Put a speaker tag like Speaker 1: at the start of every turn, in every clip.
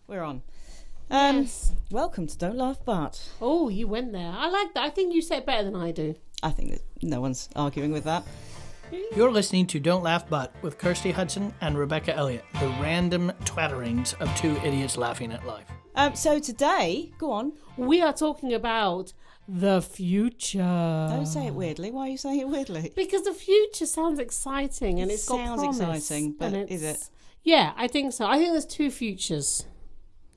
Speaker 1: We're on.
Speaker 2: Yes.
Speaker 1: Welcome to Don't Laugh But.
Speaker 2: Oh, you went there. I like that. I think you say it better than I do.
Speaker 1: I think that no one's arguing with that.
Speaker 3: You're listening to Don't Laugh But with Kirsty Hudson and Rebecca Elliott, the random twatterings of two idiots laughing at life.
Speaker 1: So today, go on.
Speaker 2: We are talking about the future.
Speaker 1: Don't say it weirdly. Why are you saying it weirdly?
Speaker 2: Because the future sounds exciting and it's got
Speaker 1: sounds
Speaker 2: promise.
Speaker 1: exciting, but is it?
Speaker 2: Yeah, I think so. I think there's two futures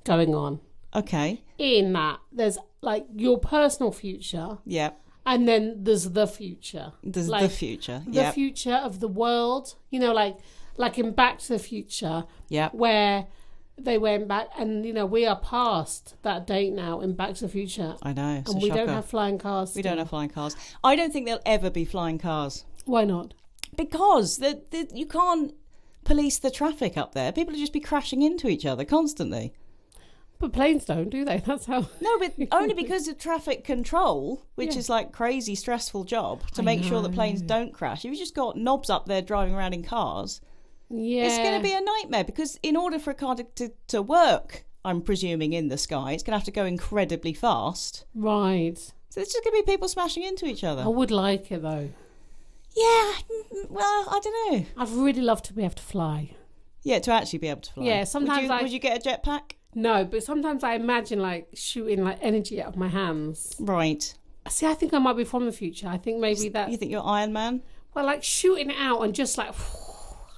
Speaker 2: going on.
Speaker 1: Okay.
Speaker 2: In that, there's like your personal future.
Speaker 1: Yep.
Speaker 2: And then there's the future.
Speaker 1: There's
Speaker 2: like,
Speaker 1: the future.
Speaker 2: The future of the world. You know, like in Back to the Future.
Speaker 1: Yeah.
Speaker 2: Where they went back and, you know, we are past that date now in Back to the Future.
Speaker 1: I know.
Speaker 2: And we don't have flying cars.
Speaker 1: We don't have flying cars. I don't think there'll ever be flying cars.
Speaker 2: Why not?
Speaker 1: Because you can't police the traffic up there. People will just be crashing into each other constantly.
Speaker 2: But planes don't, do they? That's how...
Speaker 1: No, but only because of traffic control, which is like crazy stressful job to make sure that planes don't crash. If you just got knobs up there driving around in cars, it's going to be a nightmare because in order for a car to work, I'm presuming, in the sky, it's going to have to go incredibly fast.
Speaker 2: Right.
Speaker 1: So it's just going to be people smashing into each other.
Speaker 2: I would like it, though.
Speaker 1: Yeah, well, I don't know.
Speaker 2: I'd really love to be able to fly.
Speaker 1: Yeah, to actually be able to fly.
Speaker 2: Yeah, sometimes
Speaker 1: would you get a jetpack?
Speaker 2: No, but sometimes I imagine like shooting like energy out of my hands.
Speaker 1: Right.
Speaker 2: See, I think I might be from the future. I think maybe that...
Speaker 1: You think you're Iron Man?
Speaker 2: Well, like shooting it out and just like...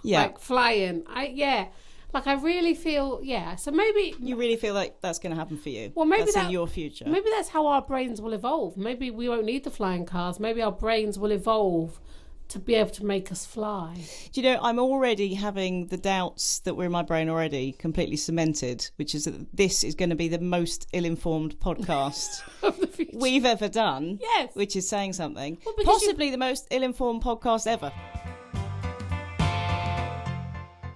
Speaker 2: like flying. Like I really feel... Yeah, so maybe...
Speaker 1: You really feel like that's going to happen for you?
Speaker 2: Well, maybe
Speaker 1: that's in your future.
Speaker 2: Maybe that's how our brains will evolve. Maybe we won't need the flying cars. Maybe our brains will evolve to be able to make us fly.
Speaker 1: Do you know, I'm already having the doubts that were in my brain already completely cemented, which is that this is going to be the most ill-informed podcast we've ever done.
Speaker 2: Yes.
Speaker 1: Which is saying something.
Speaker 2: Well,
Speaker 1: possibly the most ill-informed podcast ever.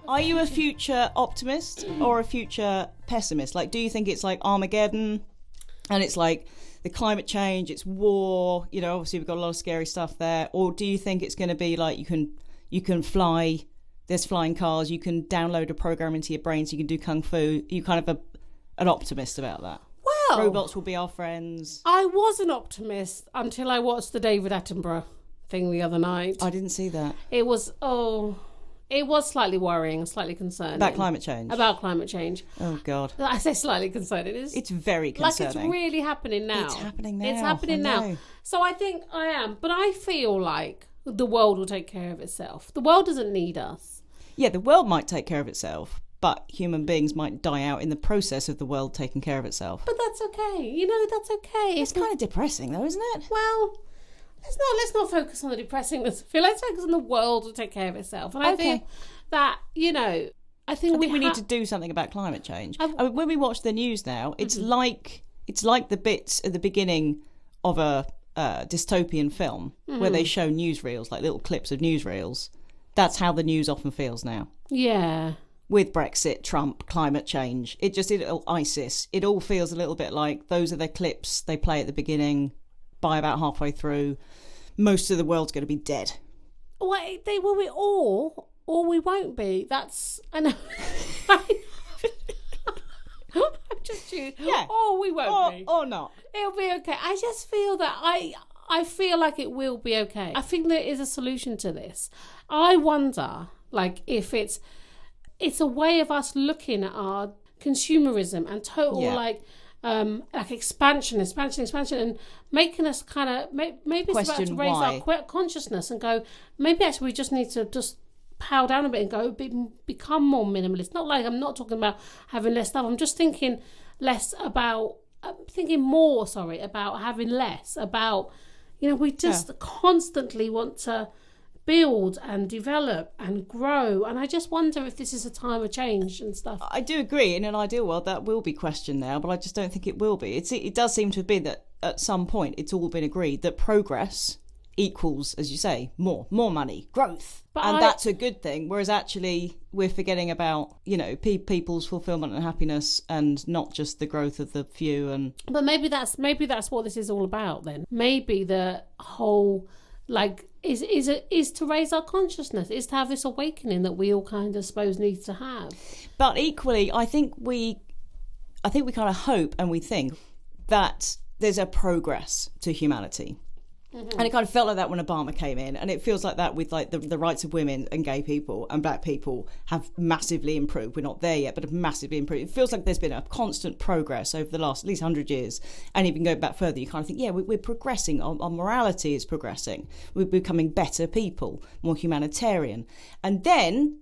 Speaker 1: Are you a future optimist or a future pessimist? Like, do you think it's like Armageddon and it's like the climate change, it's war, you know, obviously we've got a lot of scary stuff there, or do you think it's going to be like you can fly, there's flying cars, you can download a program into your brain so you can do kung fu? Are you kind of an optimist about that?
Speaker 2: Well,
Speaker 1: robots will be our friends.
Speaker 2: I was an optimist until I watched the David Attenborough thing the other night.
Speaker 1: I didn't see that.
Speaker 2: It was slightly worrying, slightly concerning.
Speaker 1: About climate change?
Speaker 2: About climate change.
Speaker 1: Oh, God.
Speaker 2: I say slightly concerning.
Speaker 1: It's very concerning.
Speaker 2: Like, it's really happening now.
Speaker 1: It's happening now.
Speaker 2: It's happening now. So I think I am. But I feel like the world will take care of itself. The world doesn't need us.
Speaker 1: Yeah, the world might take care of itself, but human beings might die out in the process of the world taking care of itself.
Speaker 2: But that's okay. You know, that's okay.
Speaker 1: It's kind of depressing, though, isn't it?
Speaker 2: Well... Let's not focus on the depressingness. Let's focus on the world to take care of itself. And I think that, you know, I think we
Speaker 1: need to do something about climate change. I mean, when we watch the news now, it's like the bits at the beginning of a dystopian film where they show newsreels, like little clips of newsreels. That's how the news often feels now.
Speaker 2: Yeah.
Speaker 1: With Brexit, Trump, climate change, ISIS, it all feels a little bit like those are the clips they play at the beginning. By about halfway through, most of the world's going to be dead.
Speaker 2: Well, they will be all, or we won't be. That's... I know. I'm just choosing.
Speaker 1: Yeah.
Speaker 2: Or we won't be.
Speaker 1: Or not.
Speaker 2: It'll be okay. I just feel that I feel like it will be okay. I think there is a solution to this. I wonder, like, if it's a way of us looking at our consumerism and total, like expansion, and making us kind of maybe it's about to raise our consciousness and go, maybe actually we just need to just power down a bit and go become more minimalist. Not like I'm not talking about having less stuff. I'm just thinking more about having less. About, you know, we just constantly want to build and develop and grow, and I just wonder if this is a time of change and stuff.
Speaker 1: I do agree. In an ideal world that will be questioned now, but I just don't think it will be. It does seem to have been that at some point it's all been agreed that progress equals, as you say, more money, growth, and that's a good thing, whereas actually we're forgetting about, you know, people's fulfillment and happiness and not just the growth of the few.
Speaker 2: But maybe that's what this is all about then. Maybe the whole, like, is to raise our consciousness, is to have this awakening that we all kind of suppose need to have.
Speaker 1: But equally, I think I think we kind of hope and we think that there's a progress to humanity. And it kind of felt like that when Obama came in, and it feels like that with like the rights of women and gay people and black people have massively improved. We're not there yet, but have massively improved. It feels like there's been a constant progress over the last at least 100 years. And even going back further, you kind of think, yeah, we're progressing. Our morality is progressing. We're becoming better people, more humanitarian. And then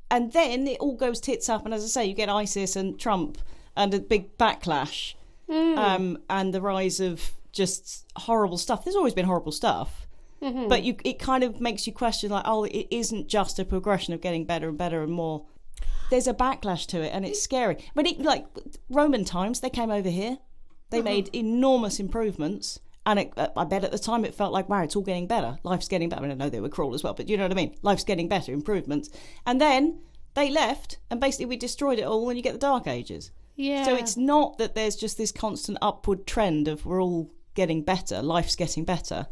Speaker 1: it all goes tits up. And as I say, you get ISIS and Trump and a big backlash, and the rise of just horrible stuff. There's always been horrible stuff, but it kind of makes you question, like, oh, it isn't just a progression of getting better and better and more. There's a backlash to it, and it's scary. But like Roman times, they came over here, they made enormous improvements, and I bet at the time it felt like, wow, it's all getting better. Life's getting better. I mean, I know they were cruel as well, but you know what I mean? Life's getting better, improvements. And then they left, and basically we destroyed it all, and you get the Dark Ages.
Speaker 2: Yeah.
Speaker 1: So it's not that there's just this constant upward trend of we're all getting better, life's getting better.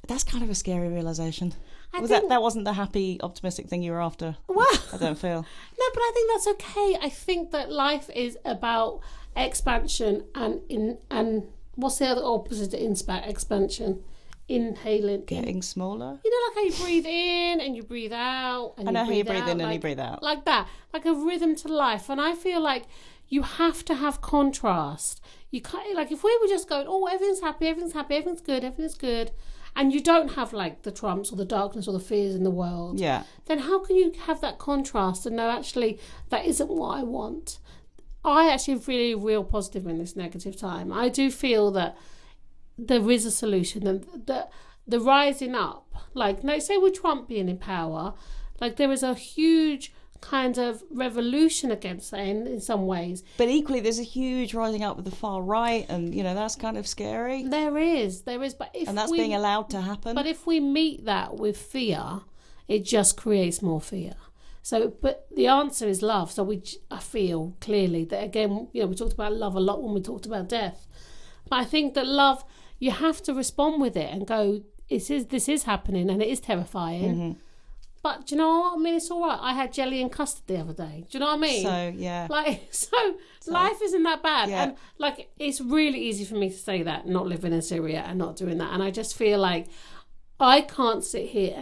Speaker 1: That's kind of a scary realisation. That wasn't the happy, optimistic thing you were after?
Speaker 2: Well,
Speaker 1: I don't feel.
Speaker 2: No, but I think that's okay. I think that life is about expansion and what's the other opposite to expansion? Inhaling.
Speaker 1: Getting smaller?
Speaker 2: You know, like how you breathe in and you breathe out. And
Speaker 1: I know how you breathe in
Speaker 2: like,
Speaker 1: and you breathe out.
Speaker 2: Like that. Like a rhythm to life. And I feel like you have to have contrast. You can't, like, if we were just going, oh, everything's happy, everything's good, and you don't have like the Trumps or the darkness or the fears in the world, then how can you have that contrast and know actually that isn't what I want? I actually really real positive in this negative time. I do feel that there is a solution, and the rising up, like, no, say with Trump being in power, like there is a huge kind of revolution against that in some ways.
Speaker 1: But equally, there's a huge rising up with the far right, and you know that's kind of scary.
Speaker 2: There is, but
Speaker 1: and that's being allowed to happen.
Speaker 2: But if we meet that with fear, it just creates more fear. So, but the answer is love. So I feel clearly that, again, you know, we talked about love a lot when we talked about death, but I think that love, you have to respond with it and go, this is happening and it is terrifying. But do you know what I mean? It's all right. I had jelly and custard the other day. Do you know what I mean?
Speaker 1: So, yeah.
Speaker 2: Like, so life isn't that bad. Yeah. And, like, it's really easy for me to say that, not living in Syria and not doing that. And I just feel like I can't sit here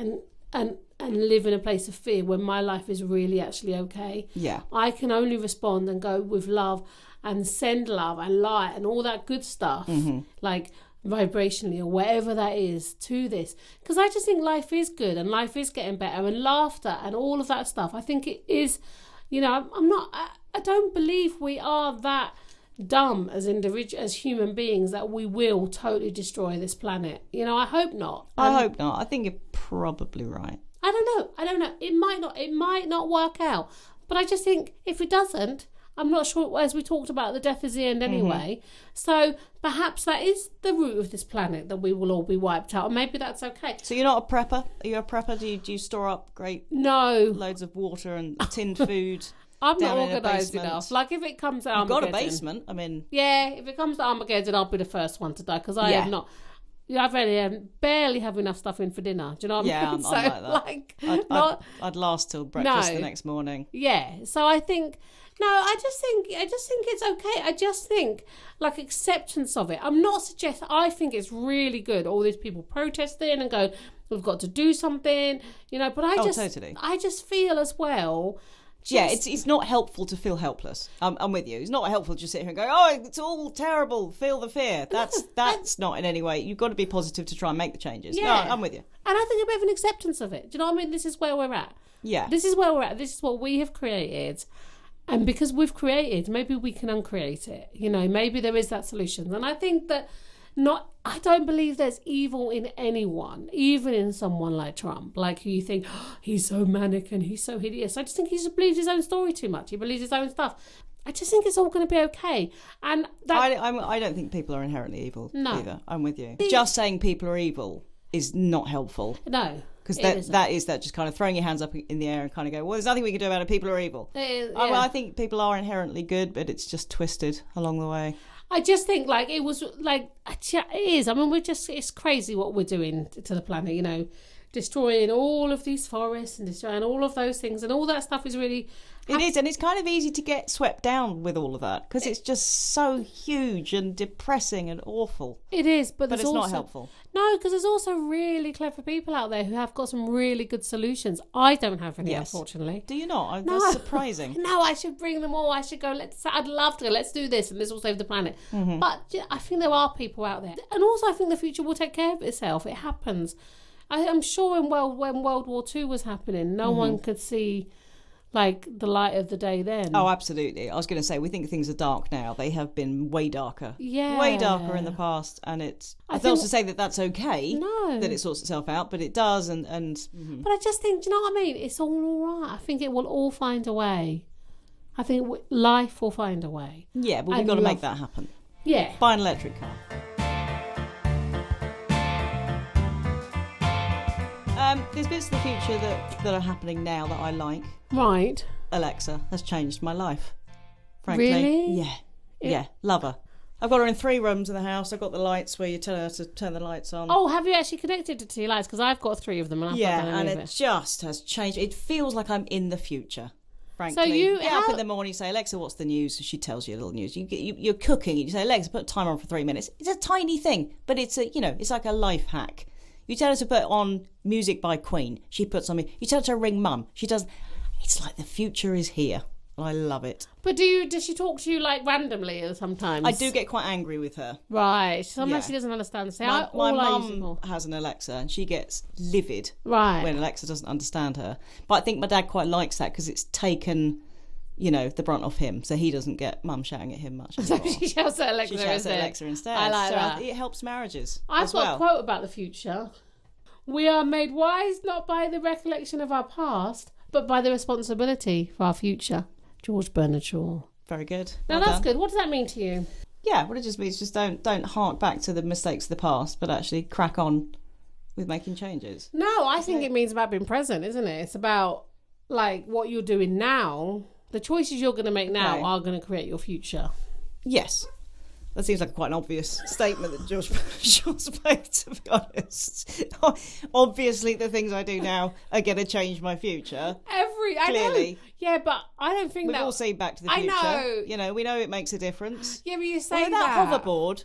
Speaker 2: and live in a place of fear when my life is really actually okay.
Speaker 1: Yeah.
Speaker 2: I can only respond and go with love and send love and light and all that good stuff. Like, vibrationally or whatever that is to this, because I just think life is good and life is getting better, and laughter and all of that stuff. I think it is, you know, I don't believe we are that dumb as as human beings that we will totally destroy this planet. You know, I hope not.
Speaker 1: I hope not. I think you're probably right.
Speaker 2: I don't know. It might not work out, but I just think if it doesn't, I'm not sure, as we talked about, the death is the end anyway. So perhaps that is the root of this planet, that we will all be wiped out, and maybe that's okay.
Speaker 1: So you're not a prepper? Are you a prepper? Do you store up loads of water and tinned food?
Speaker 2: I'm not organised enough. Like, if it comes to Armageddon...
Speaker 1: You've got a basement, I mean...
Speaker 2: Yeah, if it comes to Armageddon, I'll be the first one to die, because I have not... I barely have enough stuff in for dinner. Do you know what I mean?
Speaker 1: Yeah, I'm like that. I'd last till breakfast the next morning.
Speaker 2: Yeah, so I think... No, I just think it's okay. I just think, like, acceptance of it. I'm not suggesting... I think it's really good, all these people protesting and going, we've got to do something, you know, but
Speaker 1: totally.
Speaker 2: I just feel as well...
Speaker 1: it's not helpful to feel helpless. I'm with you. It's not helpful to just sit here and go, oh, it's all terrible, feel the fear. That's not in any way. You've got to be positive to try and make the changes. Yeah. No, I'm with you.
Speaker 2: And I think a bit of an acceptance of it. Do you know what I mean? This is where we're at.
Speaker 1: Yeah.
Speaker 2: This is where we're at. This is what we have created. And because we've created, maybe we can uncreate it. You know, maybe there is that solution. And I think that I don't believe there's evil in anyone, even in someone like Trump, like who you think, oh, he's so manic and he's so hideous. I just think he just believes his own story too much. He believes his own stuff. I just think it's all going to be okay. And
Speaker 1: I don't think people are inherently evil either. I'm with you. Just saying people are evil is not helpful.
Speaker 2: No.
Speaker 1: Because that is just kind of throwing your hands up in the air and kind of go, well, there's nothing we can do about it. People are evil. Well, I think people are inherently good, but it's just twisted along the way.
Speaker 2: I just think, like, it was, like, it is. I mean, it's crazy what we're doing to the planet, you know, destroying all of these forests and destroying all of those things, and all that stuff is really...
Speaker 1: It is, and it's kind of easy to get swept down with all of that because it's just so huge and depressing and awful.
Speaker 2: It is, but
Speaker 1: it's
Speaker 2: also,
Speaker 1: not helpful.
Speaker 2: No, because there's also really clever people out there who have got some really good solutions. I don't have any, unfortunately.
Speaker 1: Do you not?
Speaker 2: No.
Speaker 1: That's surprising.
Speaker 2: No, I should bring them all. I should go, I'd love to. Let's do this, and this will save the planet.
Speaker 1: Mm-hmm.
Speaker 2: But I think there are people out there. And also, I think the future will take care of itself. It happens. I'm sure when World War II was happening, no one could see... like the light of the day then.
Speaker 1: Oh, absolutely. I was going to say, we think things are dark now. They have been way darker.
Speaker 2: Yeah.
Speaker 1: Way darker in the past. And it's... I don't to say that that's okay.
Speaker 2: No.
Speaker 1: That it sorts itself out, but it does. And
Speaker 2: But I just think, do you know what I mean? It's all right. I think it will all find a way. I think life will find a way.
Speaker 1: Yeah, but we've got to make that happen.
Speaker 2: Yeah.
Speaker 1: Buy an electric car. There's bits of the future that are happening now that I like.
Speaker 2: Right.
Speaker 1: Alexa has changed my life, frankly.
Speaker 2: Really?
Speaker 1: Yeah, love her. I've got her in 3 rooms in the house. I've got the lights where you tell her to turn the lights on.
Speaker 2: Oh, have you actually connected to 2 lights? Because I've got 3 of them and I've not done any of
Speaker 1: it just has changed. It feels like I'm in the future, frankly.
Speaker 2: So you
Speaker 1: get up in the morning, you say, Alexa, what's the news? She tells you a little news. You're cooking, you say, Alexa, put a timer on for 3 minutes. It's a tiny thing, but it's it's like a life hack. You tell her to put on music by Queen. She puts on me. You tell her to ring Mum. She does. It's like the future is here. I love it.
Speaker 2: But does she talk to you like randomly or sometimes?
Speaker 1: I do get quite angry with her.
Speaker 2: Right. Sometimes she doesn't understand. So
Speaker 1: my mum has an Alexa and she gets livid when Alexa doesn't understand her. But I think my dad quite likes that because it's taken... the brunt off him, so he doesn't get Mum shouting at him much anymore.
Speaker 2: She shouts at Alexa
Speaker 1: instead.
Speaker 2: I like that.
Speaker 1: It helps marriages.
Speaker 2: I've got a quote about the future. We are made wise not by the recollection of our past, but by the responsibility for our future. George Bernard Shaw.
Speaker 1: Very good.
Speaker 2: Now that's good. What does that mean to you?
Speaker 1: Yeah, what it just means, just don't hark back to the mistakes of the past, but actually crack on with making changes.
Speaker 2: No, I think it means about being present, isn't it? It's about like what you're doing now. The choices you're going to make now are going to create your future.
Speaker 1: Yes. That seems like quite an obvious statement that George Shaw's made, to be honest. Obviously, the things I do now are going to change my future. Clearly.
Speaker 2: I know. Yeah, but I don't think
Speaker 1: We've all seen Back to the Future.
Speaker 2: I know.
Speaker 1: We know it makes a difference.
Speaker 2: Yeah, but you're saying
Speaker 1: that hoverboard,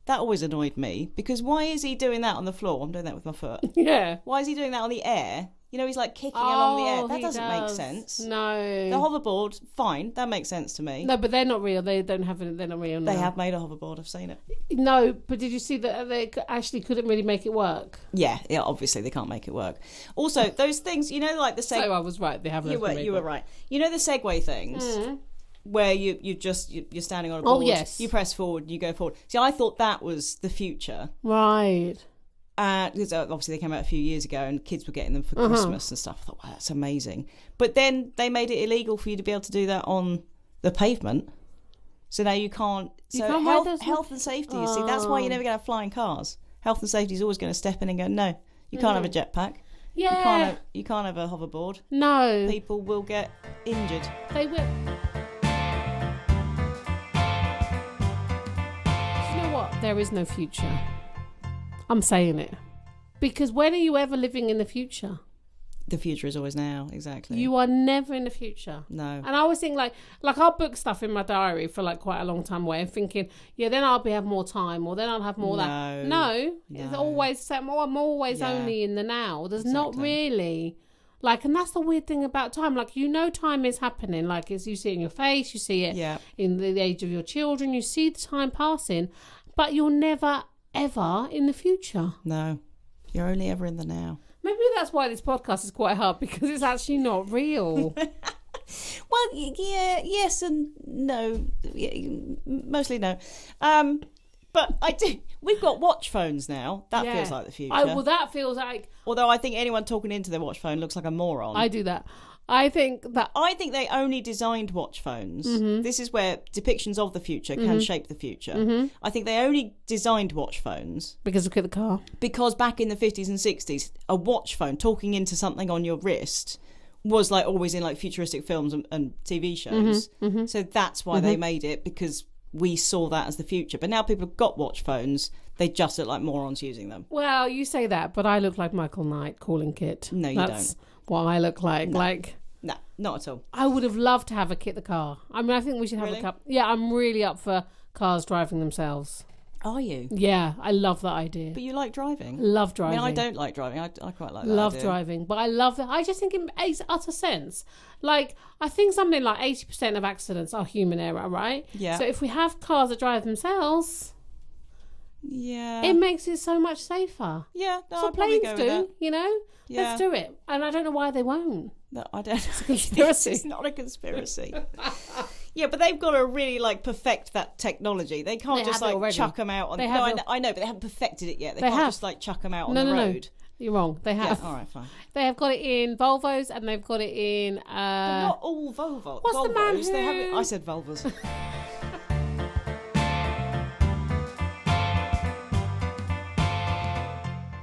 Speaker 1: that always annoyed me, because why is he doing that on the floor? I'm doing that with my foot.
Speaker 2: Yeah.
Speaker 1: Why is he doing that on the air? He's like kicking along the air. That doesn't make sense.
Speaker 2: No.
Speaker 1: The hoverboard, fine. That makes sense to me.
Speaker 2: No, but they're not real. They're not real now.
Speaker 1: They have made a hoverboard. I've seen it.
Speaker 2: No, but did you see that they actually couldn't really make it work?
Speaker 1: Yeah, obviously they can't make it work. Also, those things, like the Segway.
Speaker 2: So I was right. They haven't.
Speaker 1: You were right. The Segway things. Where you're standing on a board.
Speaker 2: Oh, yes.
Speaker 1: You press forward and you go forward. See, I thought that was the future.
Speaker 2: Right.
Speaker 1: Because obviously they came out a few years ago and kids were getting them for Christmas and stuff. I thought, wow, that's amazing. But then they made it illegal for you to be able to do that on the pavement. So now you can't. Health and safety, you see, that's why you're never going to have flying cars. Health and safety is always going to step in and go, no, you can't have a jetpack.
Speaker 2: Yeah.
Speaker 1: You can't have a hoverboard.
Speaker 2: No.
Speaker 1: People will get injured.
Speaker 2: They will. You know what? There is no future. I'm saying it. Because when are you ever living in the future?
Speaker 1: The future is always now, exactly.
Speaker 2: You are never in the future.
Speaker 1: No.
Speaker 2: And I always think like I'll book stuff in my diary for like quite a long time away and thinking, then I'll have more time or then I'll have more that. No. It's always the same. I'm always only in the now. There's not really and that's the weird thing about time. Time is happening. You see it in your face, you see it in the age of your children, you see the time passing, but you're never ever in the future.
Speaker 1: No, you're only ever in the now.
Speaker 2: Maybe that's why this podcast is quite hard, because it's actually not real.
Speaker 1: Well, yes and no. Mostly no. But I do. We've got watch phones now. That feels like the future.
Speaker 2: Well, that feels like...
Speaker 1: Although I think anyone talking into their watch phone looks like a moron.
Speaker 2: I do that. I think
Speaker 1: they only designed watch phones.
Speaker 2: Mm-hmm.
Speaker 1: This is where depictions of the future can shape the future. Mm-hmm. I think they only designed watch phones
Speaker 2: because look at the car.
Speaker 1: Because back in the 50s and 60s, a watch phone talking into something on your wrist was always in futuristic films and TV shows. Mm-hmm. Mm-hmm. So that's why they made it, because we saw that as the future. But now people have got watch phones. They just look like morons using them.
Speaker 2: Well, you say that, but I look like Michael Knight calling Kit.
Speaker 1: No, you
Speaker 2: That's
Speaker 1: don't.
Speaker 2: what I look like. Like,
Speaker 1: No, not at all.
Speaker 2: I would have loved to have a Kit the car. I mean, I think we should have
Speaker 1: Really?
Speaker 2: a cup. Yeah, I'm really up for cars driving themselves.
Speaker 1: Are you?
Speaker 2: Yeah, I love that idea.
Speaker 1: But you like driving?
Speaker 2: Love
Speaker 1: I
Speaker 2: driving.
Speaker 1: mean, I don't like driving. I quite like that
Speaker 2: Love
Speaker 1: idea.
Speaker 2: driving, but I love that. I just think it makes utter sense. Like, I think something like 80% of accidents are human error, right?
Speaker 1: Yeah.
Speaker 2: So if we have cars that drive themselves,
Speaker 1: Yeah.
Speaker 2: it makes it so much safer.
Speaker 1: Yeah, no,
Speaker 2: That's what
Speaker 1: I'd probably
Speaker 2: planes
Speaker 1: go with
Speaker 2: do,
Speaker 1: that.
Speaker 2: you know?
Speaker 1: Yeah.
Speaker 2: Let's do it. And I don't know why they won't.
Speaker 1: No, I don't.
Speaker 2: Conspiracy.
Speaker 1: It's not a conspiracy. Yeah, but they've got to really like perfect that technology. They can't
Speaker 2: They
Speaker 1: just
Speaker 2: have it
Speaker 1: like
Speaker 2: already.
Speaker 1: chuck them out on.
Speaker 2: They
Speaker 1: No,
Speaker 2: have
Speaker 1: I
Speaker 2: it-
Speaker 1: know, I know, but they haven't perfected it yet. They
Speaker 2: They
Speaker 1: can't
Speaker 2: have.
Speaker 1: just like chuck them out on
Speaker 2: No,
Speaker 1: the
Speaker 2: no, no.
Speaker 1: road.
Speaker 2: You're wrong. They
Speaker 1: Yeah,
Speaker 2: have.
Speaker 1: all right, fine.
Speaker 2: They have got it in Volvos and they've got it in...
Speaker 1: But not all Volvo.
Speaker 2: what's the man
Speaker 1: Volvos. They have it.
Speaker 2: who-
Speaker 1: I said Volvos.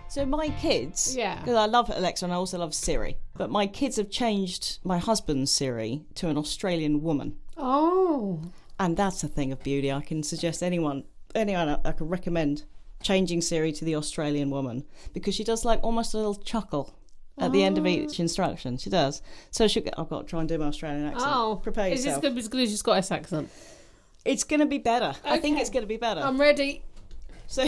Speaker 1: So my kids,
Speaker 2: Yeah.
Speaker 1: because I love Alexa and I also love Siri, but my kids have changed my husband's Siri to an Australian woman.
Speaker 2: Oh.
Speaker 1: And that's a thing of beauty. I can suggest anyone I could recommend changing Siri to the Australian woman, because she does like almost a little chuckle at the end of each instruction. She does. So I've got to try and do my Australian accent.
Speaker 2: Oh.
Speaker 1: Prepare
Speaker 2: Is this
Speaker 1: yourself.
Speaker 2: going to be as good as your Scottish accent?
Speaker 1: It's going to be better. I think
Speaker 2: Okay.
Speaker 1: it's going to be better.
Speaker 2: I'm ready.
Speaker 1: So,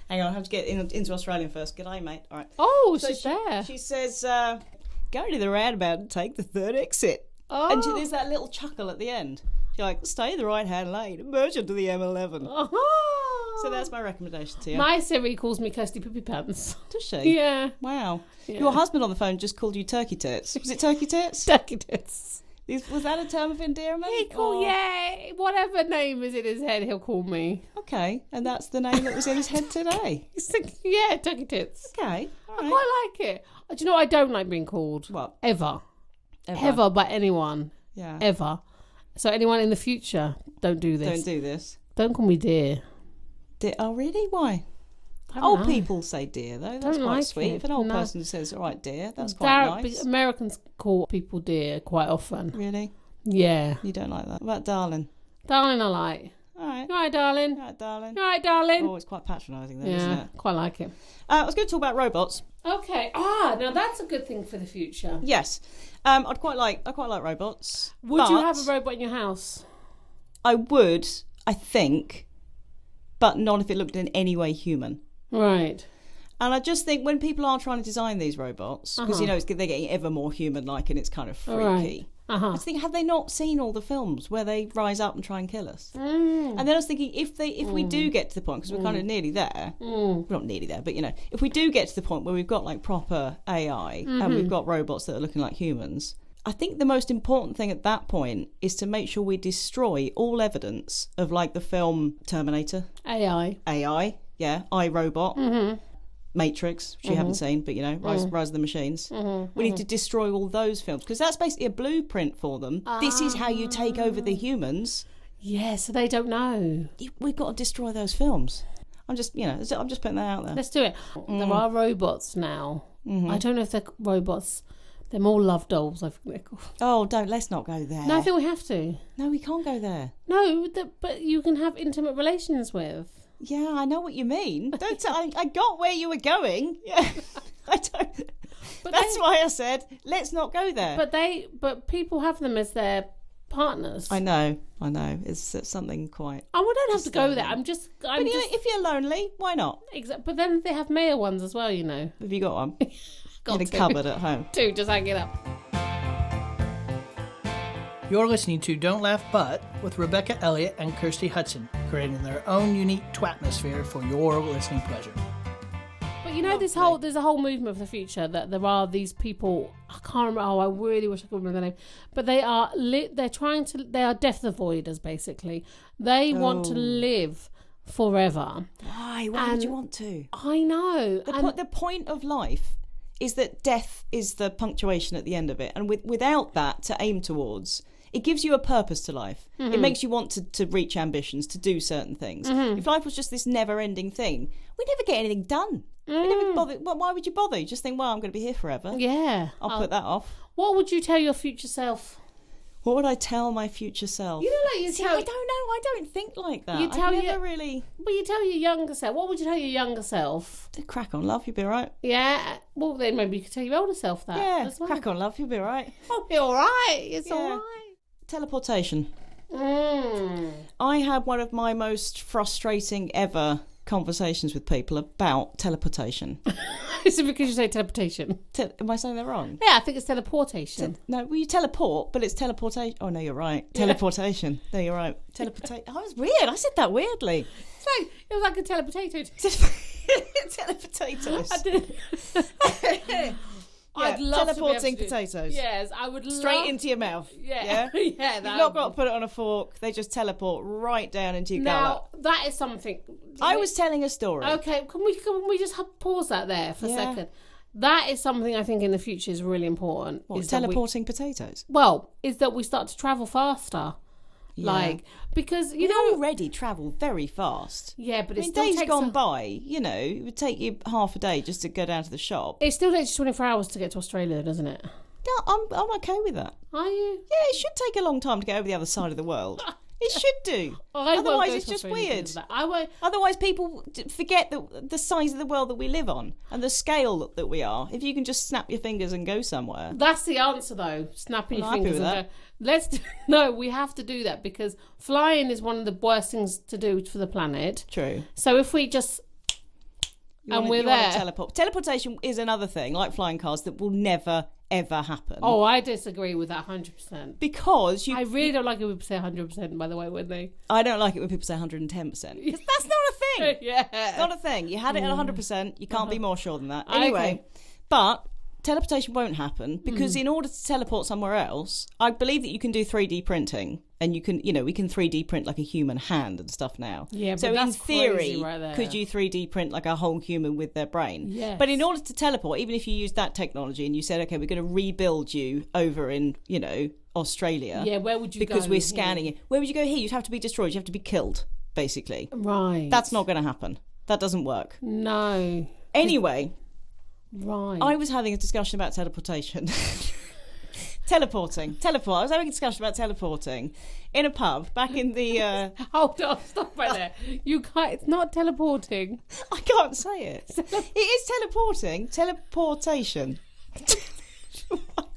Speaker 1: hang on, I have to get into Australian first. G'day, mate. All right.
Speaker 2: Oh,
Speaker 1: So
Speaker 2: she's there.
Speaker 1: She says, go to the roundabout and take the third exit.
Speaker 2: Oh.
Speaker 1: And there's that little chuckle at the end. She's like, stay in the right-hand lane and merge into the M11.
Speaker 2: Oh.
Speaker 1: So that's my recommendation to you.
Speaker 2: My Siri calls me Kirsty Poopy Pants.
Speaker 1: Does she?
Speaker 2: Yeah.
Speaker 1: Wow.
Speaker 2: Yeah.
Speaker 1: Your husband on the phone just called you turkey tits. Was it turkey tits?
Speaker 2: Turkey tits.
Speaker 1: Was that a term of endearment?
Speaker 2: He call,
Speaker 1: Or-
Speaker 2: yeah, whatever name is in his head, he'll call me.
Speaker 1: Okay, and that's the name that was in his head today.
Speaker 2: He's like, yeah, turkey tits.
Speaker 1: Okay, all
Speaker 2: I
Speaker 1: right.
Speaker 2: quite like it. Do you know what I don't like being called?
Speaker 1: What?
Speaker 2: Ever. Ever by anyone.
Speaker 1: Yeah.
Speaker 2: Ever. So anyone in the future, don't do this.
Speaker 1: Don't do this.
Speaker 2: Don't call me dear.
Speaker 1: Oh, really? Why?
Speaker 2: I don't
Speaker 1: Old
Speaker 2: know.
Speaker 1: people say dear, though. That's
Speaker 2: Don't
Speaker 1: quite
Speaker 2: like
Speaker 1: sweet.
Speaker 2: it.
Speaker 1: If an old
Speaker 2: No.
Speaker 1: person says, all right, dear, that's quite nice.
Speaker 2: Americans call people dear quite often.
Speaker 1: Really?
Speaker 2: Yeah.
Speaker 1: You don't like that? What about darling?
Speaker 2: Darling, I like.
Speaker 1: All right.
Speaker 2: You alright, darling?
Speaker 1: All right, darling.
Speaker 2: You alright, darling?
Speaker 1: Oh, it's quite patronising then, isn't
Speaker 2: Yeah,
Speaker 1: it?
Speaker 2: quite like it.
Speaker 1: I was going to talk about robots.
Speaker 2: Okay. Now that's a good thing for the future.
Speaker 1: Yes. I quite like robots.
Speaker 2: Would you
Speaker 1: but
Speaker 2: have a robot in your house?
Speaker 1: I would, I think, but not if it looked in any way human.
Speaker 2: Right.
Speaker 1: And I just think when people are trying to design these robots, because they're getting ever more human-like and it's kind of freaky.
Speaker 2: Right.
Speaker 1: I just think, have they not seen all the films where they rise up and try and kill us? And then I was thinking, if we do get to the point, because we're kind of nearly there, we're not nearly there, but if we do get to the point where we've got like proper AI and we've got robots that are looking like humans, I think the most important thing at that point is to make sure we destroy all evidence of like the film Terminator,
Speaker 2: AI.
Speaker 1: yeah, iRobot. Matrix, which you haven't seen, but Rise of the Machines. We need to destroy all those films because that's basically a blueprint for them. This is how you take over the humans.
Speaker 2: Yeah, so they don't know.
Speaker 1: We've got to destroy those films. I'm just putting that out there.
Speaker 2: Let's do it. There are robots now. I don't know if they're robots. They're more love dolls, I think they're called.
Speaker 1: Oh, let's not go there.
Speaker 2: No, I think we have to.
Speaker 1: No, we can't go there.
Speaker 2: No, but you can have intimate relations with.
Speaker 1: Yeah, I know what you mean. I got where you were going. Yeah, I don't.
Speaker 2: But
Speaker 1: That's why I said let's not go there.
Speaker 2: But people have them as their partners.
Speaker 1: I know. It's something quite.
Speaker 2: Oh, we don't have to go there. I'm just.
Speaker 1: But if you're lonely, why not?
Speaker 2: But then they have male ones as well, you know.
Speaker 1: Have you got one?
Speaker 2: Got
Speaker 1: In a
Speaker 2: to.
Speaker 1: cupboard at home.
Speaker 2: Two, just hang it up.
Speaker 3: You're listening to Don't Laugh But with Rebecca Elliott and Kirsty Hudson, creating their own unique twatmosphere for your listening pleasure.
Speaker 2: But you know, there's a whole movement for the future that there are these people. I can't remember. Oh, I really wish I could remember their name. But they are they are death avoiders basically. They want to live forever.
Speaker 1: Why would you want to?
Speaker 2: I know.
Speaker 1: The point of life is that death is the punctuation at the end of it, and without that to aim towards, it gives you a purpose to life. It makes you want to reach ambitions, to do certain things. If life was just this never-ending thing, we'd never get anything done. We'd never bother. Why would you bother? You just think, well, I'm going to be here forever.
Speaker 2: Yeah.
Speaker 1: I'll put that off.
Speaker 2: What would you tell your future self?
Speaker 1: What would I tell my future self?
Speaker 2: You know, like you
Speaker 1: See,
Speaker 2: tell.
Speaker 1: I don't know. I don't think like that.
Speaker 2: You tell
Speaker 1: I've
Speaker 2: your-
Speaker 1: never really...
Speaker 2: Well, you tell your younger self. What would you tell your younger self?
Speaker 1: Crack on, love, you'll be all right.
Speaker 2: Yeah. Well, then maybe you could tell your older self that.
Speaker 1: Yeah,
Speaker 2: as well.
Speaker 1: crack on, love, you'll be all right.
Speaker 2: I'll be all right. It's
Speaker 1: Yeah.
Speaker 2: all right.
Speaker 1: Teleportation.
Speaker 2: Mm.
Speaker 1: I had one of my most frustrating ever conversations with people about teleportation.
Speaker 2: Is it because you say teleportation?
Speaker 1: Am I saying that wrong?
Speaker 2: Yeah, I think it's teleportation.
Speaker 1: No, well, you teleport, but it's teleportation. Oh, no, you're right. Teleportation. No, you're right. Teleportation. Oh, it was weird. I said that weirdly.
Speaker 2: It was like a telepotato.
Speaker 1: Telepotatoes.
Speaker 2: I did. I'd love
Speaker 1: teleporting
Speaker 2: to be able to do-
Speaker 1: potatoes.
Speaker 2: Yes, I would
Speaker 1: Straight
Speaker 2: love...
Speaker 1: into your mouth.
Speaker 2: Yeah.
Speaker 1: Yeah?
Speaker 2: Yeah.
Speaker 1: You've not got to put it on a fork. They just teleport right down into your
Speaker 2: Now,
Speaker 1: gullet.
Speaker 2: that is something...
Speaker 1: I was telling a story.
Speaker 2: Okay, can we just pause that there for a
Speaker 1: Yeah.
Speaker 2: second? That is something I think in the future is really important.
Speaker 1: What,
Speaker 2: is that
Speaker 1: teleporting potatoes?
Speaker 2: is that we start to travel faster.
Speaker 1: Yeah.
Speaker 2: Like, because, you
Speaker 1: You
Speaker 2: know...
Speaker 1: already travel very fast.
Speaker 2: Yeah, but
Speaker 1: I
Speaker 2: it
Speaker 1: mean,
Speaker 2: still
Speaker 1: days
Speaker 2: takes...
Speaker 1: gone by, you know, it would take you half a day just to go down to the shop.
Speaker 2: It still takes 24 hours to get to Australia, doesn't it?
Speaker 1: Yeah, I'm okay with that.
Speaker 2: Are you?
Speaker 1: Yeah, it should take a long time to get over the other side of the world. It should do.
Speaker 2: I won't
Speaker 1: Otherwise,
Speaker 2: go
Speaker 1: it's
Speaker 2: to
Speaker 1: just
Speaker 2: Australia
Speaker 1: weird.
Speaker 2: because of that. I won't...
Speaker 1: Otherwise, people forget the size of the world that we live on and the scale that we are. If you can just snap your fingers and go somewhere.
Speaker 2: That's the answer, though. Snapping your
Speaker 1: I'm happy
Speaker 2: fingers
Speaker 1: with
Speaker 2: and go. No, we have to do that because flying is one of the worst things to do for the planet.
Speaker 1: True.
Speaker 2: So if we just...
Speaker 1: You
Speaker 2: we're
Speaker 1: wanna
Speaker 2: there.
Speaker 1: Teleport. Teleportation is another thing, like flying cars, that will never, ever happen.
Speaker 2: Oh, I disagree with that 100%.
Speaker 1: Because
Speaker 2: I really don't like it when people say 100%, by the way, wouldn't they?
Speaker 1: I don't like it when people say 110%. Because that's not a thing.
Speaker 2: Yeah.
Speaker 1: It's not a thing. You had it at 100%. You can't be more sure than that.
Speaker 2: Okay.
Speaker 1: Anyway, but teleportation won't happen because in order to teleport somewhere else, I believe that you can do 3D printing and you can, we can 3D print like a human hand and stuff now.
Speaker 2: Yeah, but
Speaker 1: so
Speaker 2: that's
Speaker 1: in theory,
Speaker 2: crazy right there.
Speaker 1: could you 3D print like a whole human with their brain?
Speaker 2: Yes.
Speaker 1: But in order to teleport, even if you used that technology and you said, okay, we're going to rebuild you over in, Australia.
Speaker 2: Yeah, where would you go?
Speaker 1: Because we're scanning it. Where would you go here? You'd have to be destroyed. You'd have to be killed, basically.
Speaker 2: Right.
Speaker 1: That's not going to happen. That doesn't work.
Speaker 2: No.
Speaker 1: Anyway,
Speaker 2: Right.
Speaker 1: I was having a discussion about teleportation. Teleport. I was having a discussion about teleporting in a pub back in the...
Speaker 2: Hold on, stop right there. You can't... It's not teleporting.
Speaker 1: I can't say it. It is teleporting. Teleportation.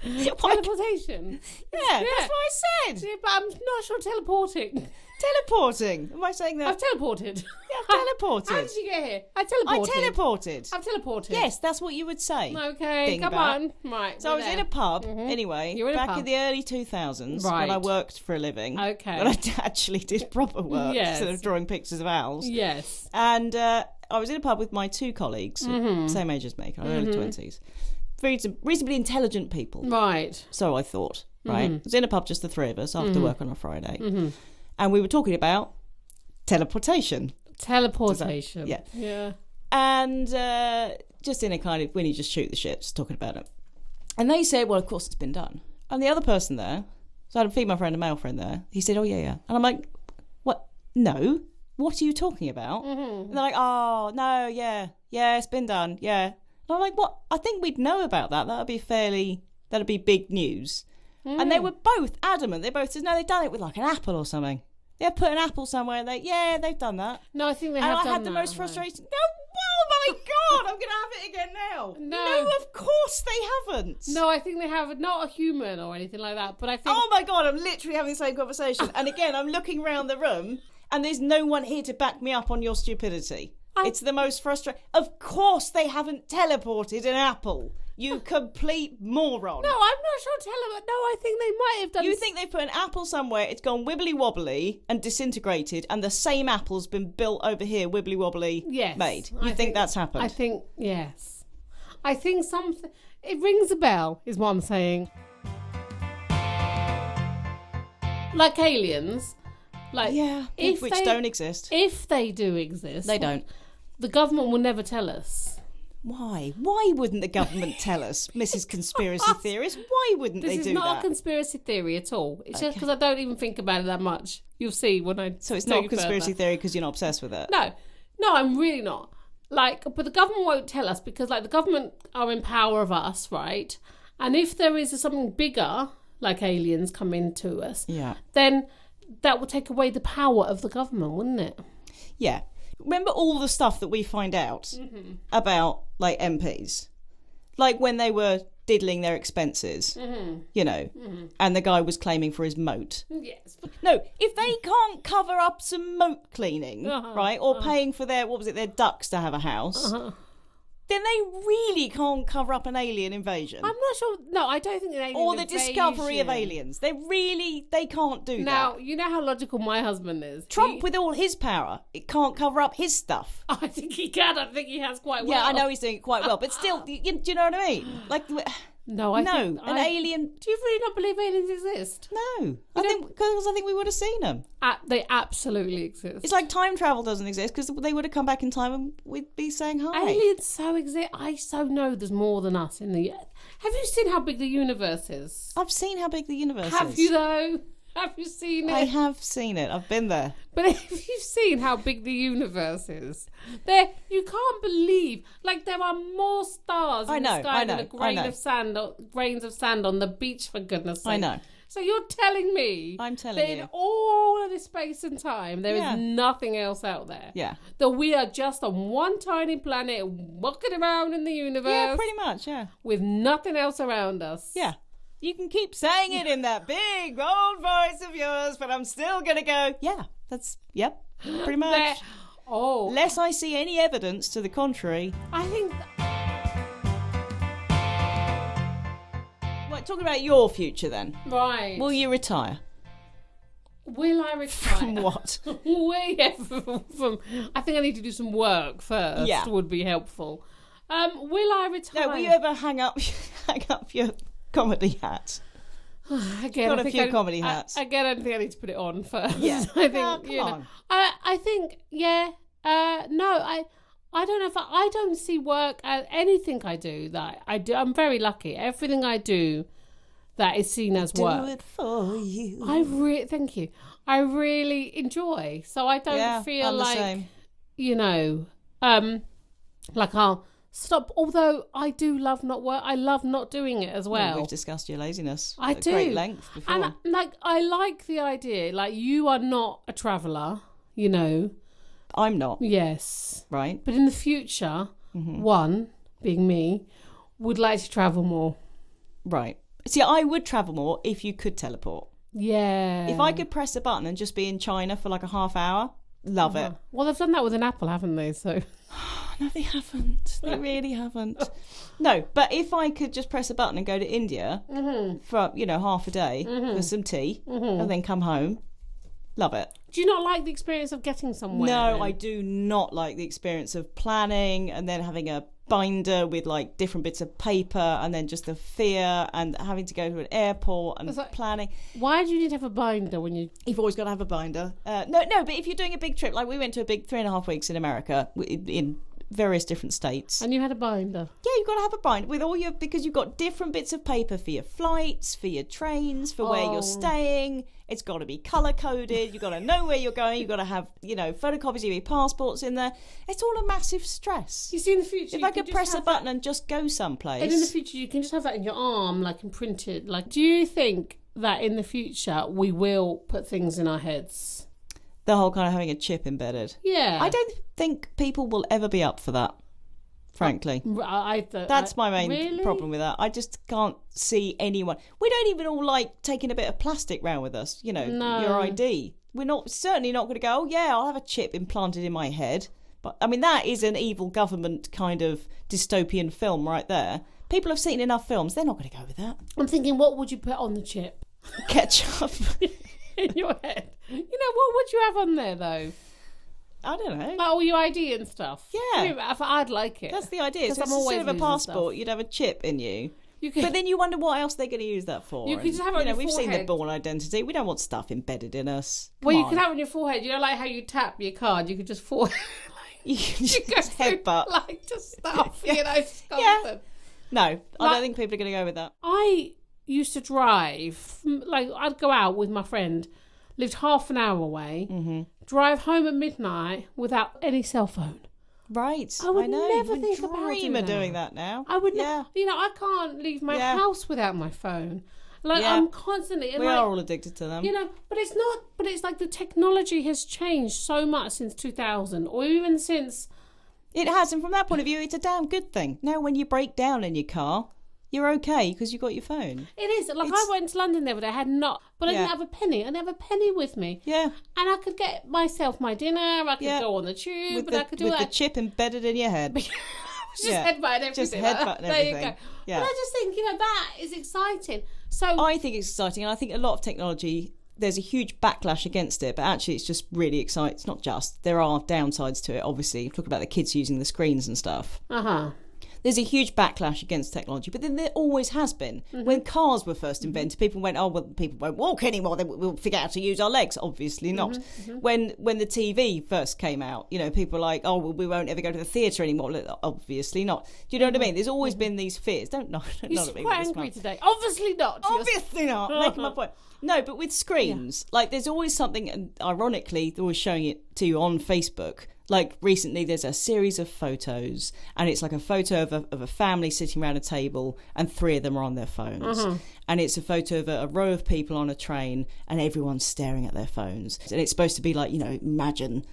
Speaker 2: Teleportation.
Speaker 1: Yeah, that's what I said.
Speaker 2: Yeah, but I'm not sure teleporting.
Speaker 1: Teleporting. Am I saying that?
Speaker 2: I've teleported.
Speaker 1: Yeah, I've teleported.
Speaker 2: How did you get here? I
Speaker 1: I
Speaker 2: teleported.
Speaker 1: teleported.
Speaker 2: I've teleported.
Speaker 1: Yes, that's what you would say.
Speaker 2: Okay, come
Speaker 1: Dingbat.
Speaker 2: on. Right.
Speaker 1: So I was in a pub, anyway,
Speaker 2: You were in a
Speaker 1: back
Speaker 2: pub.
Speaker 1: in the early 2000s
Speaker 2: Right.
Speaker 1: when I worked for a living.
Speaker 2: Okay.
Speaker 1: When I actually did proper work
Speaker 2: Yes.
Speaker 1: instead of drawing pictures of owls.
Speaker 2: Yes.
Speaker 1: And I was in a pub with my two colleagues, same age as me, kind of early 20s. Reasonably intelligent people.
Speaker 2: Right.
Speaker 1: So I thought, right? I was in a pub, just the three of us, after work on a Friday. And we were talking about teleportation.
Speaker 2: Teleportation.
Speaker 1: Yeah.
Speaker 2: Yeah.
Speaker 1: And just in a kind of, when you just shoot the shit, just talking about it. And they said, well, of course it's been done. And the other person there, so I had a female friend and a male friend there, he said, oh, yeah. And I'm like, what? No. What are you talking about? And they're like, oh, no, yeah, it's been done, yeah. And I'm like, what? I think we'd know about that. That'd be big news. And they were both adamant. They both said, no, they've done it with like an apple or something. They've put an apple somewhere and they've done that.
Speaker 2: No, I think they
Speaker 1: And
Speaker 2: have
Speaker 1: I
Speaker 2: done
Speaker 1: had the
Speaker 2: that,
Speaker 1: most
Speaker 2: haven't they?
Speaker 1: frustration. No, oh my God, I'm going to have it again now.
Speaker 2: No.
Speaker 1: Of course they haven't.
Speaker 2: No, I think they have not a human or anything like that. But I think
Speaker 1: Oh my God, I'm literally having the same conversation. And again, I'm looking around the room and there's no one here to back me up on your stupidity. It's the most frustrating. Of course they haven't teleported an apple. You complete moron.
Speaker 2: no, I'm not sure. No, I think they might have done.
Speaker 1: You think they put an apple somewhere, it's gone wibbly wobbly and disintegrated, and the same apple's been built over here, wibbly wobbly,
Speaker 2: Yes,
Speaker 1: made. You
Speaker 2: I
Speaker 1: think that's happened?
Speaker 2: I think yes. I think something. It rings a bell, is what I'm saying. Like aliens, like
Speaker 1: Yeah,
Speaker 2: if
Speaker 1: which
Speaker 2: they
Speaker 1: don't exist.
Speaker 2: If they do exist,
Speaker 1: They don't.
Speaker 2: The government will never tell us.
Speaker 1: Why? Why wouldn't the government tell us, Mrs. Conspiracy Theorist? Why wouldn't
Speaker 2: This
Speaker 1: they
Speaker 2: is
Speaker 1: do
Speaker 2: not
Speaker 1: that?
Speaker 2: a conspiracy theory at all. It's just because I don't even think about it that much. You'll see when I.
Speaker 1: So it's
Speaker 2: take
Speaker 1: not a
Speaker 2: it
Speaker 1: conspiracy
Speaker 2: further.
Speaker 1: theory because you're not obsessed with it?
Speaker 2: No, I'm really not. Like, but the government won't tell us because, like, the government are in power of us, right? And if there is something bigger, like aliens come into us,
Speaker 1: Yeah.
Speaker 2: then that would take away the power of the government, wouldn't it?
Speaker 1: Yeah. Remember all the stuff that we find out about, like, MPs? Like, when they were diddling their expenses, you know, and the guy was claiming for his moat.
Speaker 2: Yes.
Speaker 1: No, if they can't cover up some moat cleaning, right, or paying for their ducks to have a house, then they really can't cover up an alien invasion.
Speaker 2: I'm not sure. No, I don't think an alien
Speaker 1: Or the
Speaker 2: invasion.
Speaker 1: discovery of aliens. They can't do
Speaker 2: Now,
Speaker 1: that.
Speaker 2: you know how logical my husband is.
Speaker 1: Trump, with all his power, it can't cover up his stuff.
Speaker 2: I think he can. I think he has quite well.
Speaker 1: Yeah, I know he's doing it quite well, but still, do you know what I mean? Like,
Speaker 2: No, an
Speaker 1: alien.
Speaker 2: Do you really not believe aliens exist?
Speaker 1: No, I think we would have seen them.
Speaker 2: They absolutely exist.
Speaker 1: It's like time travel doesn't exist because they would have come back in time and we'd be saying hi.
Speaker 2: Aliens so exist. I so know there's more than us in the. Have you seen how big the universe is?
Speaker 1: I've seen how big the universe is.
Speaker 2: Have you though? Have you seen it?
Speaker 1: I have seen it. I've been there.
Speaker 2: But if you've seen how big the universe is, you can't believe. Like, there are more stars in the sky than grains of sand on the beach, for goodness sake.
Speaker 1: I know.
Speaker 2: So you're telling me
Speaker 1: I'm telling
Speaker 2: that
Speaker 1: you.
Speaker 2: in all of this space and time, there
Speaker 1: Yeah.
Speaker 2: is nothing else out there.
Speaker 1: Yeah.
Speaker 2: That we are just on one tiny planet walking around in the universe.
Speaker 1: Yeah, pretty much, yeah.
Speaker 2: With nothing else around us.
Speaker 1: Yeah. You can keep saying it in that big, bold voice of yours, but I'm still going to go, yeah, pretty much. Unless I see any evidence to the contrary.
Speaker 2: I think...
Speaker 1: Right, talking about your future then.
Speaker 2: Right.
Speaker 1: Will you retire?
Speaker 2: Will I retire?
Speaker 1: From what?
Speaker 2: From I think I need to do some work first.
Speaker 1: Yeah.
Speaker 2: Would be helpful. Will I retire?
Speaker 1: No, will you ever hang up your comedy hat?
Speaker 2: Again,
Speaker 1: Got
Speaker 2: I
Speaker 1: a
Speaker 2: think
Speaker 1: few comedy hats.
Speaker 2: I think I need to put it on first.
Speaker 1: Yeah.
Speaker 2: I think
Speaker 1: come on.
Speaker 2: I think no, I don't know if I don't see work as anything I do that I do. I'm very lucky. Everything I do that is seen as work.
Speaker 1: Do it for you.
Speaker 2: Thank you. I really enjoy. So I don't feel
Speaker 1: I'm the
Speaker 2: like
Speaker 1: same.
Speaker 2: Like I'll stop. Although I do love not work. I love not doing it as well.
Speaker 1: We've discussed your laziness
Speaker 2: I
Speaker 1: at
Speaker 2: do.
Speaker 1: great length before.
Speaker 2: And I like the idea. Like, you are not a traveller, you know.
Speaker 1: I'm not.
Speaker 2: Yes.
Speaker 1: Right.
Speaker 2: But in the future, one, being me, would like to travel more.
Speaker 1: Right. See, I would travel more if you could teleport.
Speaker 2: Yeah.
Speaker 1: If I could press a button and just be in China for like a half hour, love it.
Speaker 2: Well, they've done that with an Apple, haven't they? So.
Speaker 1: No, they haven't. They really haven't. No, but if I could just press a button and go to India for, half a day for some tea and then come home, love it.
Speaker 2: Do you not like the experience of getting somewhere?
Speaker 1: No,
Speaker 2: then?
Speaker 1: I do not like the experience of planning and then having a binder with like different bits of paper and then just the fear and having to go to an airport and planning.
Speaker 2: Why do you need to have a binder when you...
Speaker 1: You've always got to have a binder. No, but if you're doing a big trip, like we went to a big 3.5 weeks in America in various different states.
Speaker 2: And you had a binder?
Speaker 1: Yeah, you've got to have a binder with all because you've got different bits of paper for your flights, for your trains, for where you're staying. It's got to be colour coded. You've got to know where you're going. You've got to have, photocopies of your passports in there. It's all a massive stress.
Speaker 2: You see, in the future,
Speaker 1: if I could press a button and just go someplace.
Speaker 2: And in the future, you can just have that in your arm, like imprinted. Like, do you think that in the future we will put things in our heads?
Speaker 1: The whole kind of having a chip embedded.
Speaker 2: Yeah.
Speaker 1: I don't think people will ever be up for that, frankly. That's my main problem with that. I just can't see anyone. We don't even all like taking a bit of plastic round with us, your ID. We're certainly not going to go, oh yeah, I'll have a chip implanted in my head. But I mean, that is an evil government kind of dystopian film right there. People have seen enough films, they're not going to go with that.
Speaker 2: I'm thinking, what would you put on the chip?
Speaker 1: Ketchup.
Speaker 2: In your head. What would you have on there, though?
Speaker 1: I don't know.
Speaker 2: Like all your ID and stuff.
Speaker 1: Yeah.
Speaker 2: I'd like it.
Speaker 1: That's the idea. So
Speaker 2: I'm
Speaker 1: instead of a
Speaker 2: losing
Speaker 1: passport,
Speaker 2: stuff.
Speaker 1: you'd have a chip in you.
Speaker 2: But
Speaker 1: then you wonder what else they're going to use that for.
Speaker 2: You could just have it on your
Speaker 1: we've seen the
Speaker 2: forehead.
Speaker 1: born identity. We don't want stuff embedded in us.
Speaker 2: You could have it on your forehead. Like how you tap your card. You could just
Speaker 1: You can just headbutt.
Speaker 2: Like just stuff. Just
Speaker 1: yeah. No, I don't think people are going to go with that.
Speaker 2: I used to drive. Like I'd go out with my friend. Lived half an hour away, drive home at midnight without any cell phone.
Speaker 1: Right,
Speaker 2: I would
Speaker 1: know.
Speaker 2: never
Speaker 1: You
Speaker 2: think
Speaker 1: would
Speaker 2: about
Speaker 1: dream of doing that now.
Speaker 2: I would I can't leave my house without my phone. Like
Speaker 1: Yeah.
Speaker 2: I'm constantly. And
Speaker 1: We
Speaker 2: like,
Speaker 1: are all addicted to them.
Speaker 2: you know, but it's not. But it's like the technology has changed so much since 2000, or even since.
Speaker 1: It has, and from that point of view, it's a damn good thing. Now, when you break down in your car, you're okay because you got your phone.
Speaker 2: It is. Like I went to London the other day, I had not, but I
Speaker 1: Yeah.
Speaker 2: didn't have a penny. I didn't have a penny with me.
Speaker 1: Yeah.
Speaker 2: And I could get myself my dinner. I could
Speaker 1: Yeah.
Speaker 2: go on the tube,
Speaker 1: With
Speaker 2: and
Speaker 1: the,
Speaker 2: I could do
Speaker 1: with
Speaker 2: that.
Speaker 1: the chip embedded in your head.
Speaker 2: Just
Speaker 1: Yeah.
Speaker 2: headbutt everything.
Speaker 1: Just
Speaker 2: like
Speaker 1: headbutt
Speaker 2: that.
Speaker 1: and
Speaker 2: There you
Speaker 1: everything.
Speaker 2: go.
Speaker 1: Yeah.
Speaker 2: But I just think, that is exciting. So
Speaker 1: I think it's exciting, and I think a lot of technology, there's a huge backlash against it, but actually it's just really exciting. It's not just. There are downsides to it, obviously. Talk about the kids using the screens and stuff. There's a huge backlash against technology, but then there always has been. When cars were first invented, people went, oh, well, people won't walk anymore. We'll figure out how to use our legs. Obviously not. When the TV first came out, people were like, oh, well, we won't ever go to the theatre anymore. Obviously not. Do you know what I mean? There's always been these fears. Don't
Speaker 2: you're
Speaker 1: at me
Speaker 2: quite
Speaker 1: with this
Speaker 2: angry
Speaker 1: one.
Speaker 2: today. Obviously not.
Speaker 1: Obviously not. Making my point. No, but with screens, like there's always something, and ironically, they're always showing it to you on Facebook. Like recently, there's a series of photos, and it's like a photo of a family sitting around a table, and 3 of them are on their phones. And it's a photo of a row of people on a train, and everyone's staring at their phones. And it's supposed to be like, imagine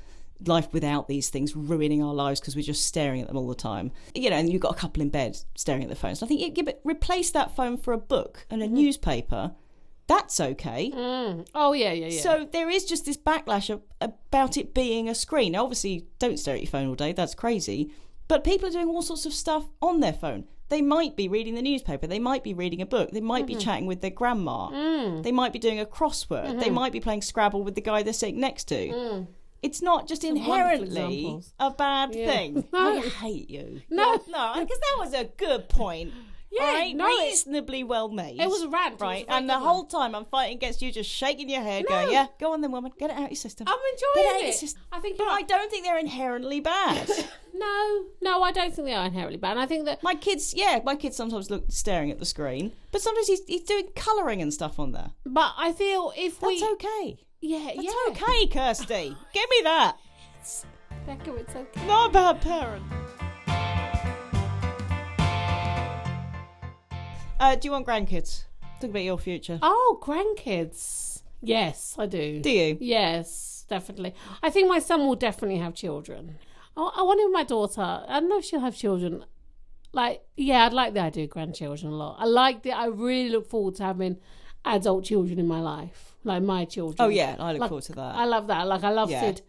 Speaker 1: life without these things ruining our lives because we're just staring at them all the time. And you've got a couple in bed staring at their phones. I think replace that phone for a book and a newspaper. That's okay.
Speaker 2: Oh, yeah.
Speaker 1: So there is just this backlash about it being a screen. Now, obviously, don't stare at your phone all day. That's crazy. But people are doing all sorts of stuff on their phone. They might be reading the newspaper. They might be reading a book. They might be chatting with their grandma. They might be doing a crossword. They might be playing Scrabble with the guy they're sitting next to. It's not just inherently a bad thing.
Speaker 2: No.
Speaker 1: I hate you.
Speaker 2: No.
Speaker 1: Because that was a good point.
Speaker 2: Yeah,
Speaker 1: right?
Speaker 2: no,
Speaker 1: Reasonably well made.
Speaker 2: It was a rant.
Speaker 1: Right,
Speaker 2: It was a very
Speaker 1: and the
Speaker 2: good
Speaker 1: whole
Speaker 2: one.
Speaker 1: time I'm fighting against you, just shaking your head, going, yeah, go on then, woman, get it out of your system.
Speaker 2: I'm
Speaker 1: Get it out
Speaker 2: enjoying
Speaker 1: of your
Speaker 2: it.
Speaker 1: system.
Speaker 2: I think
Speaker 1: But
Speaker 2: you're
Speaker 1: I
Speaker 2: right.
Speaker 1: don't think they're inherently bad.
Speaker 2: No, I don't think they are inherently bad. And I think that
Speaker 1: my kids sometimes look staring at the screen, but sometimes he's doing colouring and stuff on there.
Speaker 2: but I feel if
Speaker 1: That's
Speaker 2: we
Speaker 1: okay.
Speaker 2: That's
Speaker 1: Okay, Kirsty. Give me that.
Speaker 2: Becca, it's okay.
Speaker 1: Not a bad parent. Do you want grandkids? Talk about your future.
Speaker 2: Oh, grandkids. Yes, I do.
Speaker 1: Do you?
Speaker 2: Yes, definitely. I think my son will definitely have children. I want my daughter. I don't know if she'll have children. I'd like the idea of grandchildren a lot. I really look forward to having adult children in my life, like my children.
Speaker 1: Oh yeah, I look forward to that.
Speaker 2: I love that. I love
Speaker 1: Yeah.
Speaker 2: Sid.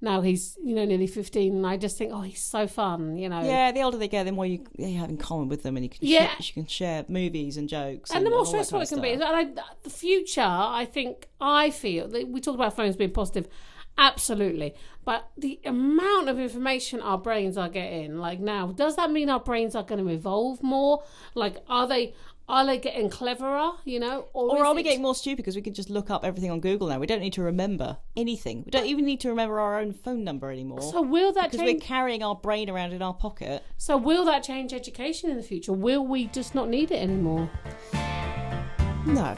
Speaker 2: Now he's nearly 15, and I just think, oh, he's so fun.
Speaker 1: Yeah, the older they get, the more you have in common with them, and you can you can share movies and jokes,
Speaker 2: and the more
Speaker 1: all that
Speaker 2: stressful
Speaker 1: kind
Speaker 2: it
Speaker 1: of
Speaker 2: can be.
Speaker 1: stuff.
Speaker 2: And the future, I feel we talked about phones being positive, absolutely. But the amount of information our brains are getting, like now, does that mean our brains are going to evolve more? Like, are they getting cleverer?
Speaker 1: Or are we getting more stupid because we can just look up everything on Google now? We don't need to remember anything. We don't even need to remember our own phone number anymore.
Speaker 2: So will that
Speaker 1: because
Speaker 2: change?
Speaker 1: we're carrying our brain around in our pocket.
Speaker 2: So will that change education in the future? Will we just not need it anymore?
Speaker 1: No.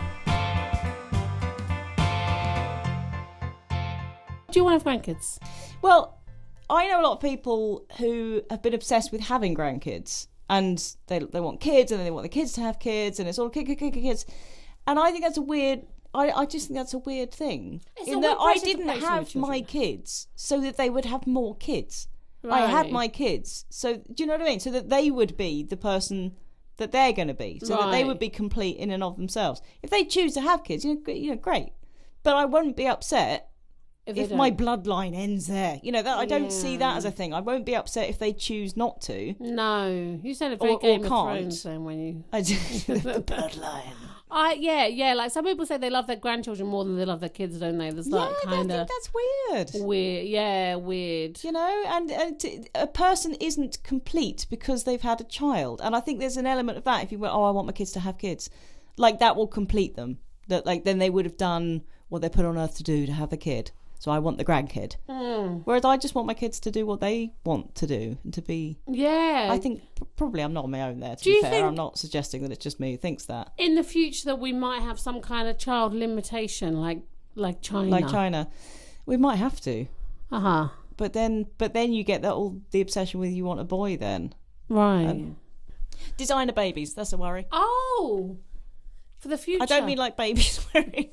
Speaker 2: Do you want to have grandkids?
Speaker 1: Well, I know a lot of people who have been obsessed with having grandkids. And they want kids, and then they want the kids to have kids, and it's all kids. And I think that's a weird. I just think that's a weird thing.
Speaker 2: It's a
Speaker 1: in
Speaker 2: weird
Speaker 1: that I
Speaker 2: process of
Speaker 1: didn't
Speaker 2: placing
Speaker 1: have
Speaker 2: your
Speaker 1: my
Speaker 2: children.
Speaker 1: kids so that they would have more kids. I had
Speaker 2: Right.
Speaker 1: my kids, so do you know what I mean? So that they would be the person that they're going to be, so that they
Speaker 2: Right.
Speaker 1: would be complete in and of themselves. If they choose to have kids, great. But I won't be upset if
Speaker 2: they
Speaker 1: my
Speaker 2: don't.
Speaker 1: bloodline ends there. I don't see that as a thing. I won't be upset if they choose not to.
Speaker 2: No, you sounded very
Speaker 1: Or
Speaker 2: Game of
Speaker 1: can't.
Speaker 2: Thrones then when you.
Speaker 1: I do. The bloodline.
Speaker 2: Yeah. Like some people say they love their grandchildren more than they love their kids, don't they? There's like
Speaker 1: I
Speaker 2: kind
Speaker 1: think
Speaker 2: of
Speaker 1: that's weird.
Speaker 2: weird. Yeah, weird.
Speaker 1: A person isn't complete because they've had a child, and I think there's an element of that. If you went, I want my kids to have kids, like that will complete them. That like then they would have done what they're put on earth to do to have a kid. So I want the grandkid. Whereas I just want my kids to do what they want to do and to be.
Speaker 2: Yeah.
Speaker 1: I think probably I'm not on my own there. To
Speaker 2: Do
Speaker 1: be
Speaker 2: you
Speaker 1: fair,
Speaker 2: think-
Speaker 1: I'm not suggesting that it's just me who thinks that.
Speaker 2: in the future that we might have some kind of child limitation, like China.
Speaker 1: Like China, we might have to. But then you get the obsession with you want a boy then.
Speaker 2: Right.
Speaker 1: Designer babies, that's a worry.
Speaker 2: Oh. For the future.
Speaker 1: I don't mean like babies wearing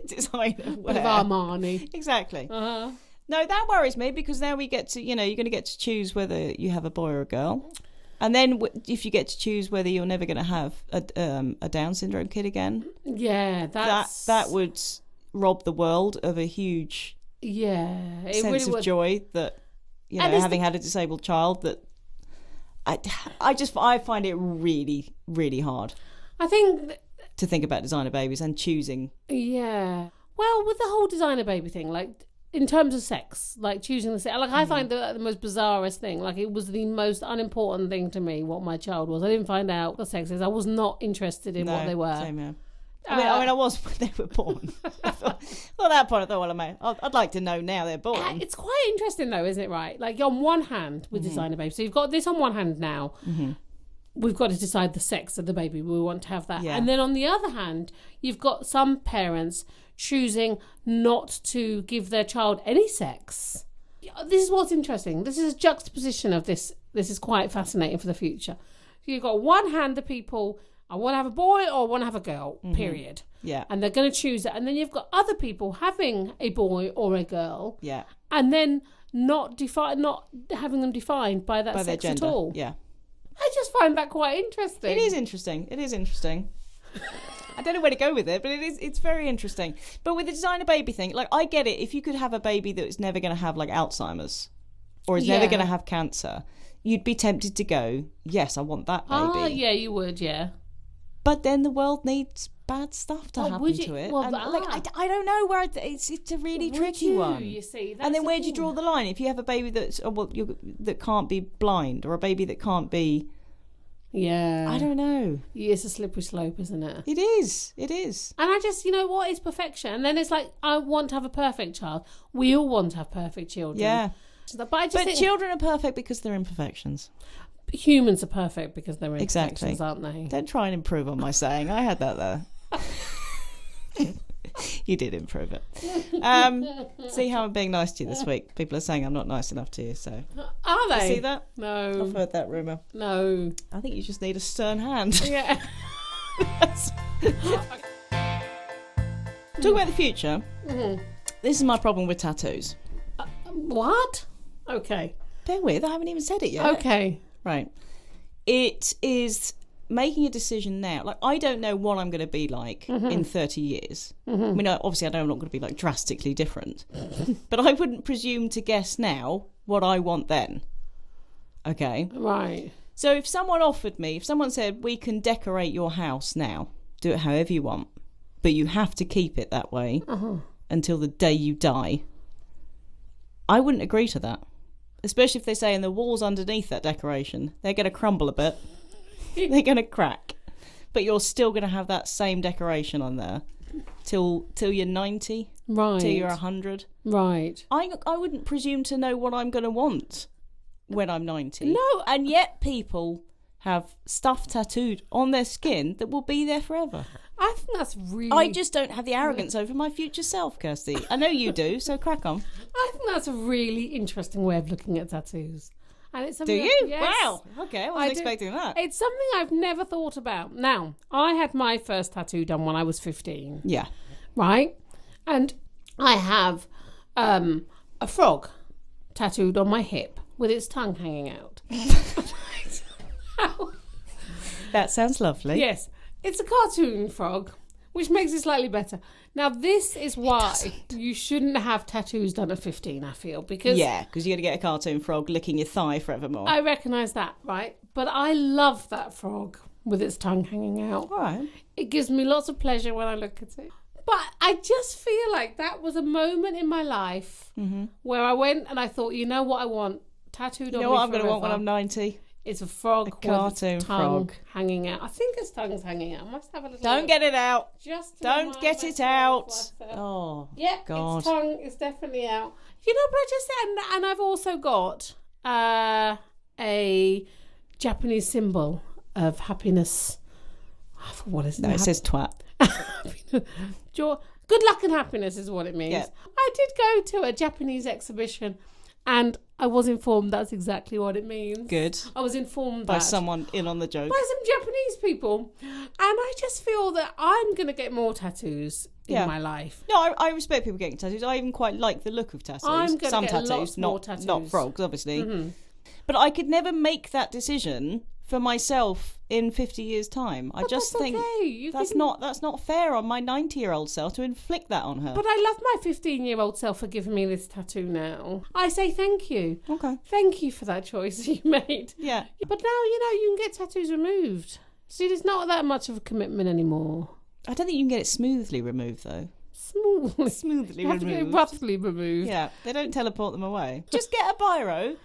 Speaker 1: designer wear.
Speaker 2: With Armani.
Speaker 1: Exactly.
Speaker 2: Uh-huh.
Speaker 1: No, that worries me because now we get to, you're going to get to choose whether you have a boy or a girl. And then if you get to choose whether you're never going to have a Down syndrome kid again.
Speaker 2: Yeah,
Speaker 1: that would rob the world of a huge sense of joy that, having had a disabled child, that I find it really, really hard.
Speaker 2: I think
Speaker 1: to think about designer babies and choosing.
Speaker 2: Yeah. Well, with the whole designer baby thing, like in terms of sex, like choosing the sex, like I find that the most bizarrest thing. Like it was the most unimportant thing to me what my child was. I didn't find out what sex is. I was not interested in what they were.
Speaker 1: Same here. I mean, I was when they were born. At that point, I thought, I'd like to know now they're born.
Speaker 2: It's quite interesting, though, isn't it? Right? Like on one hand, with designer baby, so you've got this on one hand now. Mm-hmm. We've got to decide the sex of the baby. We want to have that. Yeah. And then on the other hand, you've got some parents choosing not to give their child any sex. This is what's interesting. This is a juxtaposition of this. This is quite fascinating for the future. You've got one hand the people, I want to have a boy or I want to have a girl, period.
Speaker 1: Yeah.
Speaker 2: And they're going to choose it. And then you've got other people having a boy or a girl.
Speaker 1: Yeah.
Speaker 2: And then not having them defined by that sex at all.
Speaker 1: Yeah.
Speaker 2: I just find that quite interesting.
Speaker 1: It is interesting. I don't know where to go with it, but it's very interesting. But with the designer baby thing, like I get it. If you could have a baby that is never going to have like Alzheimer's or is never going to have cancer, you'd be tempted to go, yes, I want that baby.
Speaker 2: Oh, yeah, you would, yeah.
Speaker 1: But then the world needs bad stuff to happen to it.
Speaker 2: Well,
Speaker 1: and I don't know where it's a really tricky one.
Speaker 2: You see,
Speaker 1: and then where do you draw the line? If you have a baby that can't be blind, or a baby that can't be, I don't know.
Speaker 2: It's a slippery slope, isn't it?
Speaker 1: It is.
Speaker 2: And I just, what is perfection? And then it's like, I want to have a perfect child. We all want to have perfect children.
Speaker 1: Yeah.
Speaker 2: But think
Speaker 1: children are perfect because they're imperfections.
Speaker 2: Humans are perfect because they're imperfections,
Speaker 1: exactly.
Speaker 2: aren't they?
Speaker 1: Don't try and improve on my saying. I had that there. You did improve it. See how I'm being nice to you this week. People are saying I'm not nice enough to you. So
Speaker 2: are they?
Speaker 1: You see that?
Speaker 2: No.
Speaker 1: I've heard that rumour.
Speaker 2: No.
Speaker 1: I think you just need a stern hand.
Speaker 2: Yeah.
Speaker 1: Talk about the future. Mm-hmm. This is my problem with tattoos.
Speaker 2: What? Okay.
Speaker 1: Bear with. I haven't even said it yet.
Speaker 2: Okay.
Speaker 1: Right. It is making a decision now. Like, I don't know what I'm going to be like in 30 years. Mm-hmm. I mean, obviously, I know I'm not going to be like drastically different. But I wouldn't presume to guess now what I want then. Okay?
Speaker 2: Right.
Speaker 1: So if someone said, we can decorate your house now, do it however you want, but you have to keep it that way until the day you die, I wouldn't agree to that. Especially if they say in the walls underneath that decoration, they're going to crumble a bit. They're going to crack. But you're still going to have that same decoration on there till you're 90.
Speaker 2: Right.
Speaker 1: Till you're 100.
Speaker 2: Right.
Speaker 1: I wouldn't presume to know what I'm going to want when I'm 90.
Speaker 2: No.
Speaker 1: And yet people have stuff tattooed on their skin that will be there forever.
Speaker 2: I think that's really...
Speaker 1: I just don't have the arrogance over my future self, Kirsty. I know you do, so crack on.
Speaker 2: I think that's a really interesting way of looking at tattoos. And it's something
Speaker 1: do you?
Speaker 2: Yes,
Speaker 1: wow. Okay, I wasn't expecting that.
Speaker 2: It's something I've never thought about. Now, I had my first tattoo done when I was 15.
Speaker 1: Yeah.
Speaker 2: Right? And I have a frog tattooed on my hip with its tongue hanging out.
Speaker 1: That sounds lovely.
Speaker 2: Yes. It's a cartoon frog, which makes it slightly better. Now, this is why you shouldn't have tattoos done at 15, I feel. Because
Speaker 1: you're going to get a cartoon frog licking your thigh forevermore.
Speaker 2: I recognise that, right? But I love that frog with its tongue hanging out.
Speaker 1: All right.
Speaker 2: It gives me lots of pleasure when I look at it. But I just feel like that was a moment in my life where I went and I thought, you know what I want? Tattooed on me
Speaker 1: You know what I'm
Speaker 2: going to
Speaker 1: want when I'm 90?
Speaker 2: It's a frog with
Speaker 1: cartoon
Speaker 2: its tongue
Speaker 1: frog
Speaker 2: hanging out. I think its tongue's hanging out. I must have a little
Speaker 1: Don't
Speaker 2: look.
Speaker 1: get it out.
Speaker 2: Just
Speaker 1: don't get it out. Oh,
Speaker 2: yeah,
Speaker 1: God.
Speaker 2: Its tongue is definitely out. But I just and I've also got a Japanese symbol of happiness. What is it?
Speaker 1: No, it says twat.
Speaker 2: Good luck and happiness is what it means.
Speaker 1: Yeah.
Speaker 2: I did go to a Japanese exhibition And I was informed that's exactly what it means.
Speaker 1: Good.
Speaker 2: I was informed
Speaker 1: By
Speaker 2: that.
Speaker 1: someone in on the joke.
Speaker 2: By some Japanese people. And I just feel that I'm going to get more tattoos in my life.
Speaker 1: No, I respect people getting tattoos. I even quite like the look of tattoos.
Speaker 2: I'm going
Speaker 1: Some
Speaker 2: to get
Speaker 1: tattoos,
Speaker 2: lots more
Speaker 1: not
Speaker 2: tattoos.
Speaker 1: not frogs, obviously. But I could never make that decision for myself in 50 years' time. I just
Speaker 2: that's
Speaker 1: think
Speaker 2: okay.
Speaker 1: that's not fair on my 90-year-old self to inflict that on her.
Speaker 2: But I love my 15-year-old self for giving me this tattoo now. I say thank you.
Speaker 1: Okay.
Speaker 2: Thank you for that choice you made.
Speaker 1: Yeah.
Speaker 2: But now, you can get tattoos removed. See, there's not that much of a commitment anymore.
Speaker 1: I don't think you can get it smoothly removed, though. Smoothly
Speaker 2: You have to get it
Speaker 1: removed.
Speaker 2: roughly removed.
Speaker 1: Yeah, they don't teleport them away. Just get a biro,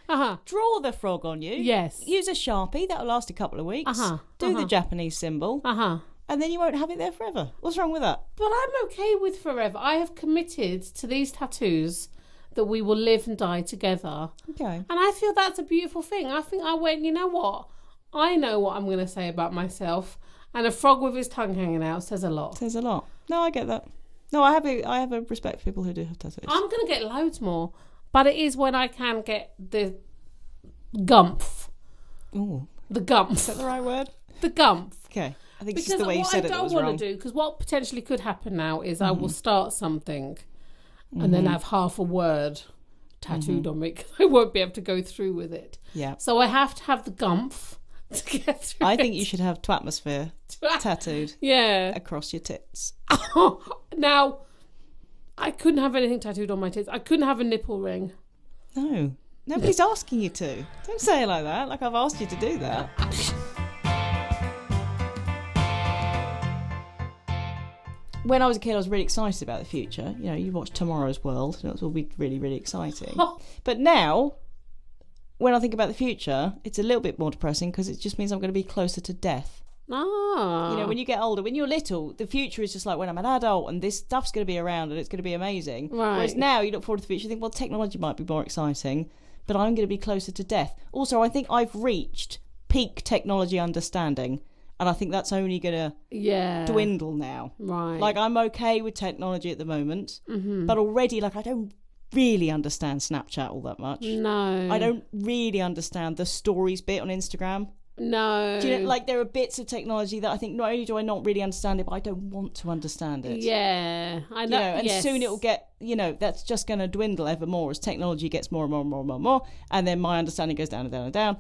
Speaker 1: draw the frog on you.
Speaker 2: Yes.
Speaker 1: Use a Sharpie, that'll last a couple of weeks. Do the Japanese symbol, and then you won't have it there forever. What's wrong with that?
Speaker 2: But I'm okay with forever. I have committed to these tattoos that we will live and die together.
Speaker 1: Okay.
Speaker 2: And I feel that's a beautiful thing. I think I went, you know what? I know what I'm going to say about myself. And a frog with his tongue hanging out says a lot.
Speaker 1: Says a lot. No, I get that. No, I have a respect for people who do have tattoos.
Speaker 2: I'm going to get loads more. But it is when I can get the gumph.
Speaker 1: Ooh.
Speaker 2: The gumph.
Speaker 1: Is that the right word?
Speaker 2: The gumph.
Speaker 1: Okay. I think it's
Speaker 2: Because
Speaker 1: just the way you said it that was
Speaker 2: what I
Speaker 1: wrong.
Speaker 2: don't want to do, because what potentially could happen now is I will start something and then have half a word tattooed on me because I won't be able to go through with it.
Speaker 1: Yeah.
Speaker 2: So I have to have the gumph to get through
Speaker 1: I think you should have Twatmosphere
Speaker 2: should.
Speaker 1: tattooed
Speaker 2: Yeah.
Speaker 1: across your tits.
Speaker 2: Now, I couldn't have anything tattooed on my tits. I couldn't have a nipple ring.
Speaker 1: No. Nobody's asking you to. Don't say it like that, like I've asked you to do that. When I was a kid, I was really excited about the future. You watch Tomorrow's World, and it will be really, really exciting. But now, when I think about the future, it's a little bit more depressing because it just means I'm going to be closer to death.
Speaker 2: Ah.
Speaker 1: When you get older, when you're little, the future is just like when I'm an adult and this stuff's going to be around and it's going to be amazing.
Speaker 2: Right.
Speaker 1: Whereas now you look forward to the future, you think, well, technology might be more exciting, but I'm going to be closer to death. Also, I think I've reached peak technology understanding, and I think that's only going to dwindle now.
Speaker 2: Right.
Speaker 1: Like, I'm okay with technology at the moment, but already, I don't really understand Snapchat all that much.
Speaker 2: No.
Speaker 1: I don't really understand the stories bit on Instagram.
Speaker 2: No.
Speaker 1: Do you know, there are bits of technology that I think not only do I not really understand it, but I don't want to understand it.
Speaker 2: Yeah, I know.
Speaker 1: And soon it'll get, that's just going to dwindle ever more as technology gets more and more and more and more, and then my understanding goes down and down and down,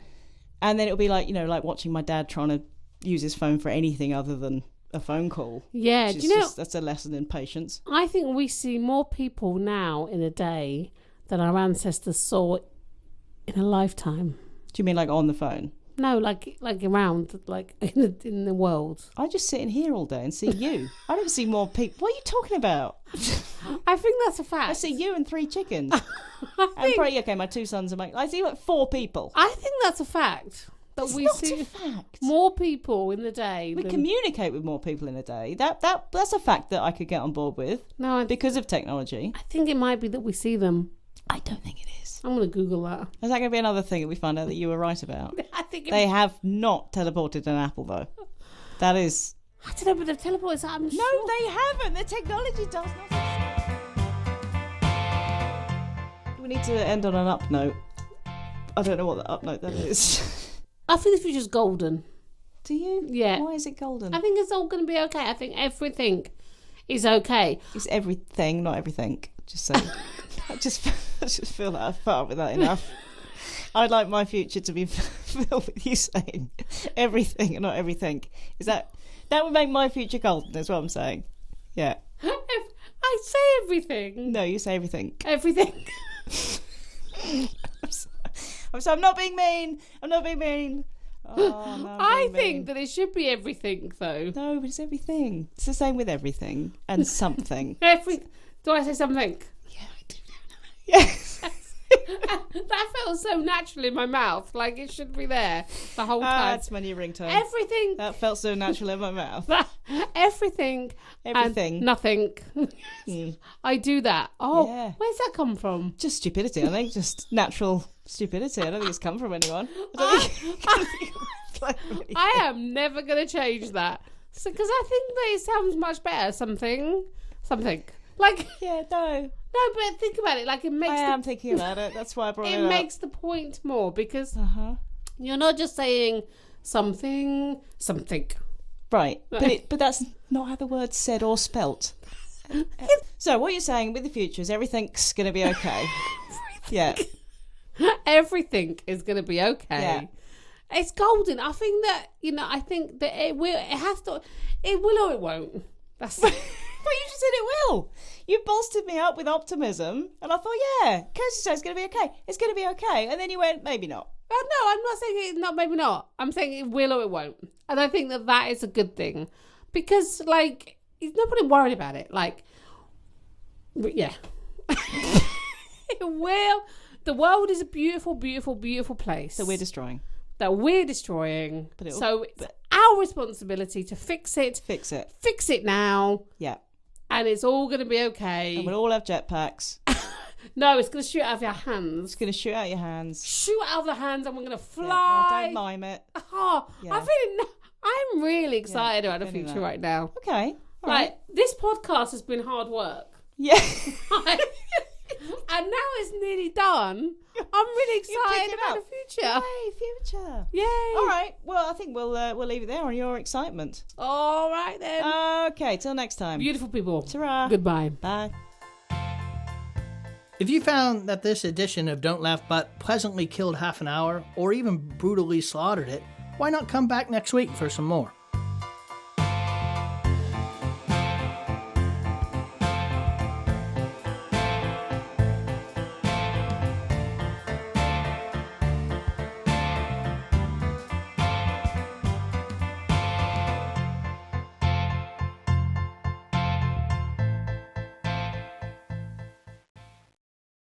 Speaker 1: and then it'll be like watching my dad trying to use his phone for anything other than a phone call.
Speaker 2: Yeah, do you know?
Speaker 1: That's a lesson in patience.
Speaker 2: I think we see more people now in a day than our ancestors saw in a lifetime.
Speaker 1: Do you mean like on the phone?
Speaker 2: No, like around, in the world.
Speaker 1: I just sit in here all day and see you. I don't see more people. What are you talking about?
Speaker 2: I think that's a fact.
Speaker 1: I see you and 3 chickens. And probably, my 2 sons and I see 4 people.
Speaker 2: I think that's a fact. That we see
Speaker 1: a fact.
Speaker 2: More people in the day.
Speaker 1: We communicate with more people in a day. That's a fact that I could get on board with.
Speaker 2: No,
Speaker 1: because of technology.
Speaker 2: I think it might be that we see them.
Speaker 1: I don't think it is.
Speaker 2: I'm going to Google that.
Speaker 1: Is that going to be another thing that we find out that you were right about?
Speaker 2: I think
Speaker 1: they have not teleported an apple, though. That is...
Speaker 2: I don't know, but they've teleported...
Speaker 1: No, they haven't. The technology does not... We need to end on an up note. I don't know what the up note that is.
Speaker 2: I think the future's golden.
Speaker 1: Do you?
Speaker 2: Yeah.
Speaker 1: Why is it golden?
Speaker 2: I think it's all going to be okay. I think everything is okay.
Speaker 1: It's everything, not everything. Just saying. I just feel that I've put up with that enough. I'd like my future to be filled with you saying everything and not everything. That would make my future golden, is what I'm saying. Yeah.
Speaker 2: I say everything.
Speaker 1: No, you say everything.
Speaker 2: Everything.
Speaker 1: I'm sorry, I'm not being mean. Oh, no,
Speaker 2: I think that it should be everything, though.
Speaker 1: No, but it's everything. It's the same with everything and something.
Speaker 2: Do I say something?
Speaker 1: Yeah, I do know. Yes.
Speaker 2: That felt so natural in my mouth, like it should be there the whole time.
Speaker 1: That's my new ringtone.
Speaker 2: Everything.
Speaker 1: That felt so natural in my mouth.
Speaker 2: Everything.
Speaker 1: Everything.
Speaker 2: And nothing. I do that. Oh,
Speaker 1: yeah.
Speaker 2: Where's that come from?
Speaker 1: Just stupidity, I think. Just natural stupidity. I don't think it's come from anyone.
Speaker 2: I am never going to change that. Because I think that it sounds much better. Something. Like,
Speaker 1: Yeah, no.
Speaker 2: no, but think about it. Like, it makes
Speaker 1: I am thinking about it. That's why I brought it
Speaker 2: it
Speaker 1: up.
Speaker 2: makes the point more because
Speaker 1: Uh-huh.
Speaker 2: you're not just saying something.
Speaker 1: Right. But that's not how the word's said or spelt. So what you're saying with the future is everything's going to be okay. Yeah.
Speaker 2: Everything is going to be okay.
Speaker 1: Yeah.
Speaker 2: It's golden. I think that, I think that it will or it won't. That's
Speaker 1: But you just said it will. You bolstered me up with optimism, and I thought, yeah, Kirsty says it's going to be okay. It's going to be okay. And then you went, maybe not.
Speaker 2: Oh, no, I'm not saying it's not, maybe not. I'm saying it will or it won't. And I think that is a good thing. Because, like, nobody worried about it. Like, yeah. It will. The world is a beautiful, beautiful, beautiful place.
Speaker 1: That we're destroying.
Speaker 2: So it's our responsibility to fix it.
Speaker 1: Fix it.
Speaker 2: Fix it now.
Speaker 1: Yeah.
Speaker 2: And it's all going to be okay.
Speaker 1: And we'll all have jetpacks.
Speaker 2: No, it's going to shoot out of your hands.
Speaker 1: It's going to shoot out your hands.
Speaker 2: Shoot out of the hands and we're going to
Speaker 1: Yeah.
Speaker 2: fly.
Speaker 1: Oh, don't mime it.
Speaker 2: Oh,
Speaker 1: Yeah.
Speaker 2: I'm really excited about the
Speaker 1: feeling
Speaker 2: future
Speaker 1: that.
Speaker 2: right now.
Speaker 1: Okay. All
Speaker 2: Like,
Speaker 1: right.
Speaker 2: this podcast has been hard work.
Speaker 1: Yeah.
Speaker 2: And now it's nearly done. I'm really excited
Speaker 1: picking
Speaker 2: about
Speaker 1: up.
Speaker 2: the future.
Speaker 1: Yay, future.
Speaker 2: Yay.
Speaker 1: All right. Well, I think we'll leave it there on your excitement.
Speaker 2: All right then.
Speaker 1: Okay. Till next time.
Speaker 2: Beautiful people.
Speaker 1: Ta-ra.
Speaker 2: Goodbye.
Speaker 1: Bye.
Speaker 3: If you found that this edition of Don't Laugh But pleasantly killed half an hour, or even brutally slaughtered it, why not come back next week for some more?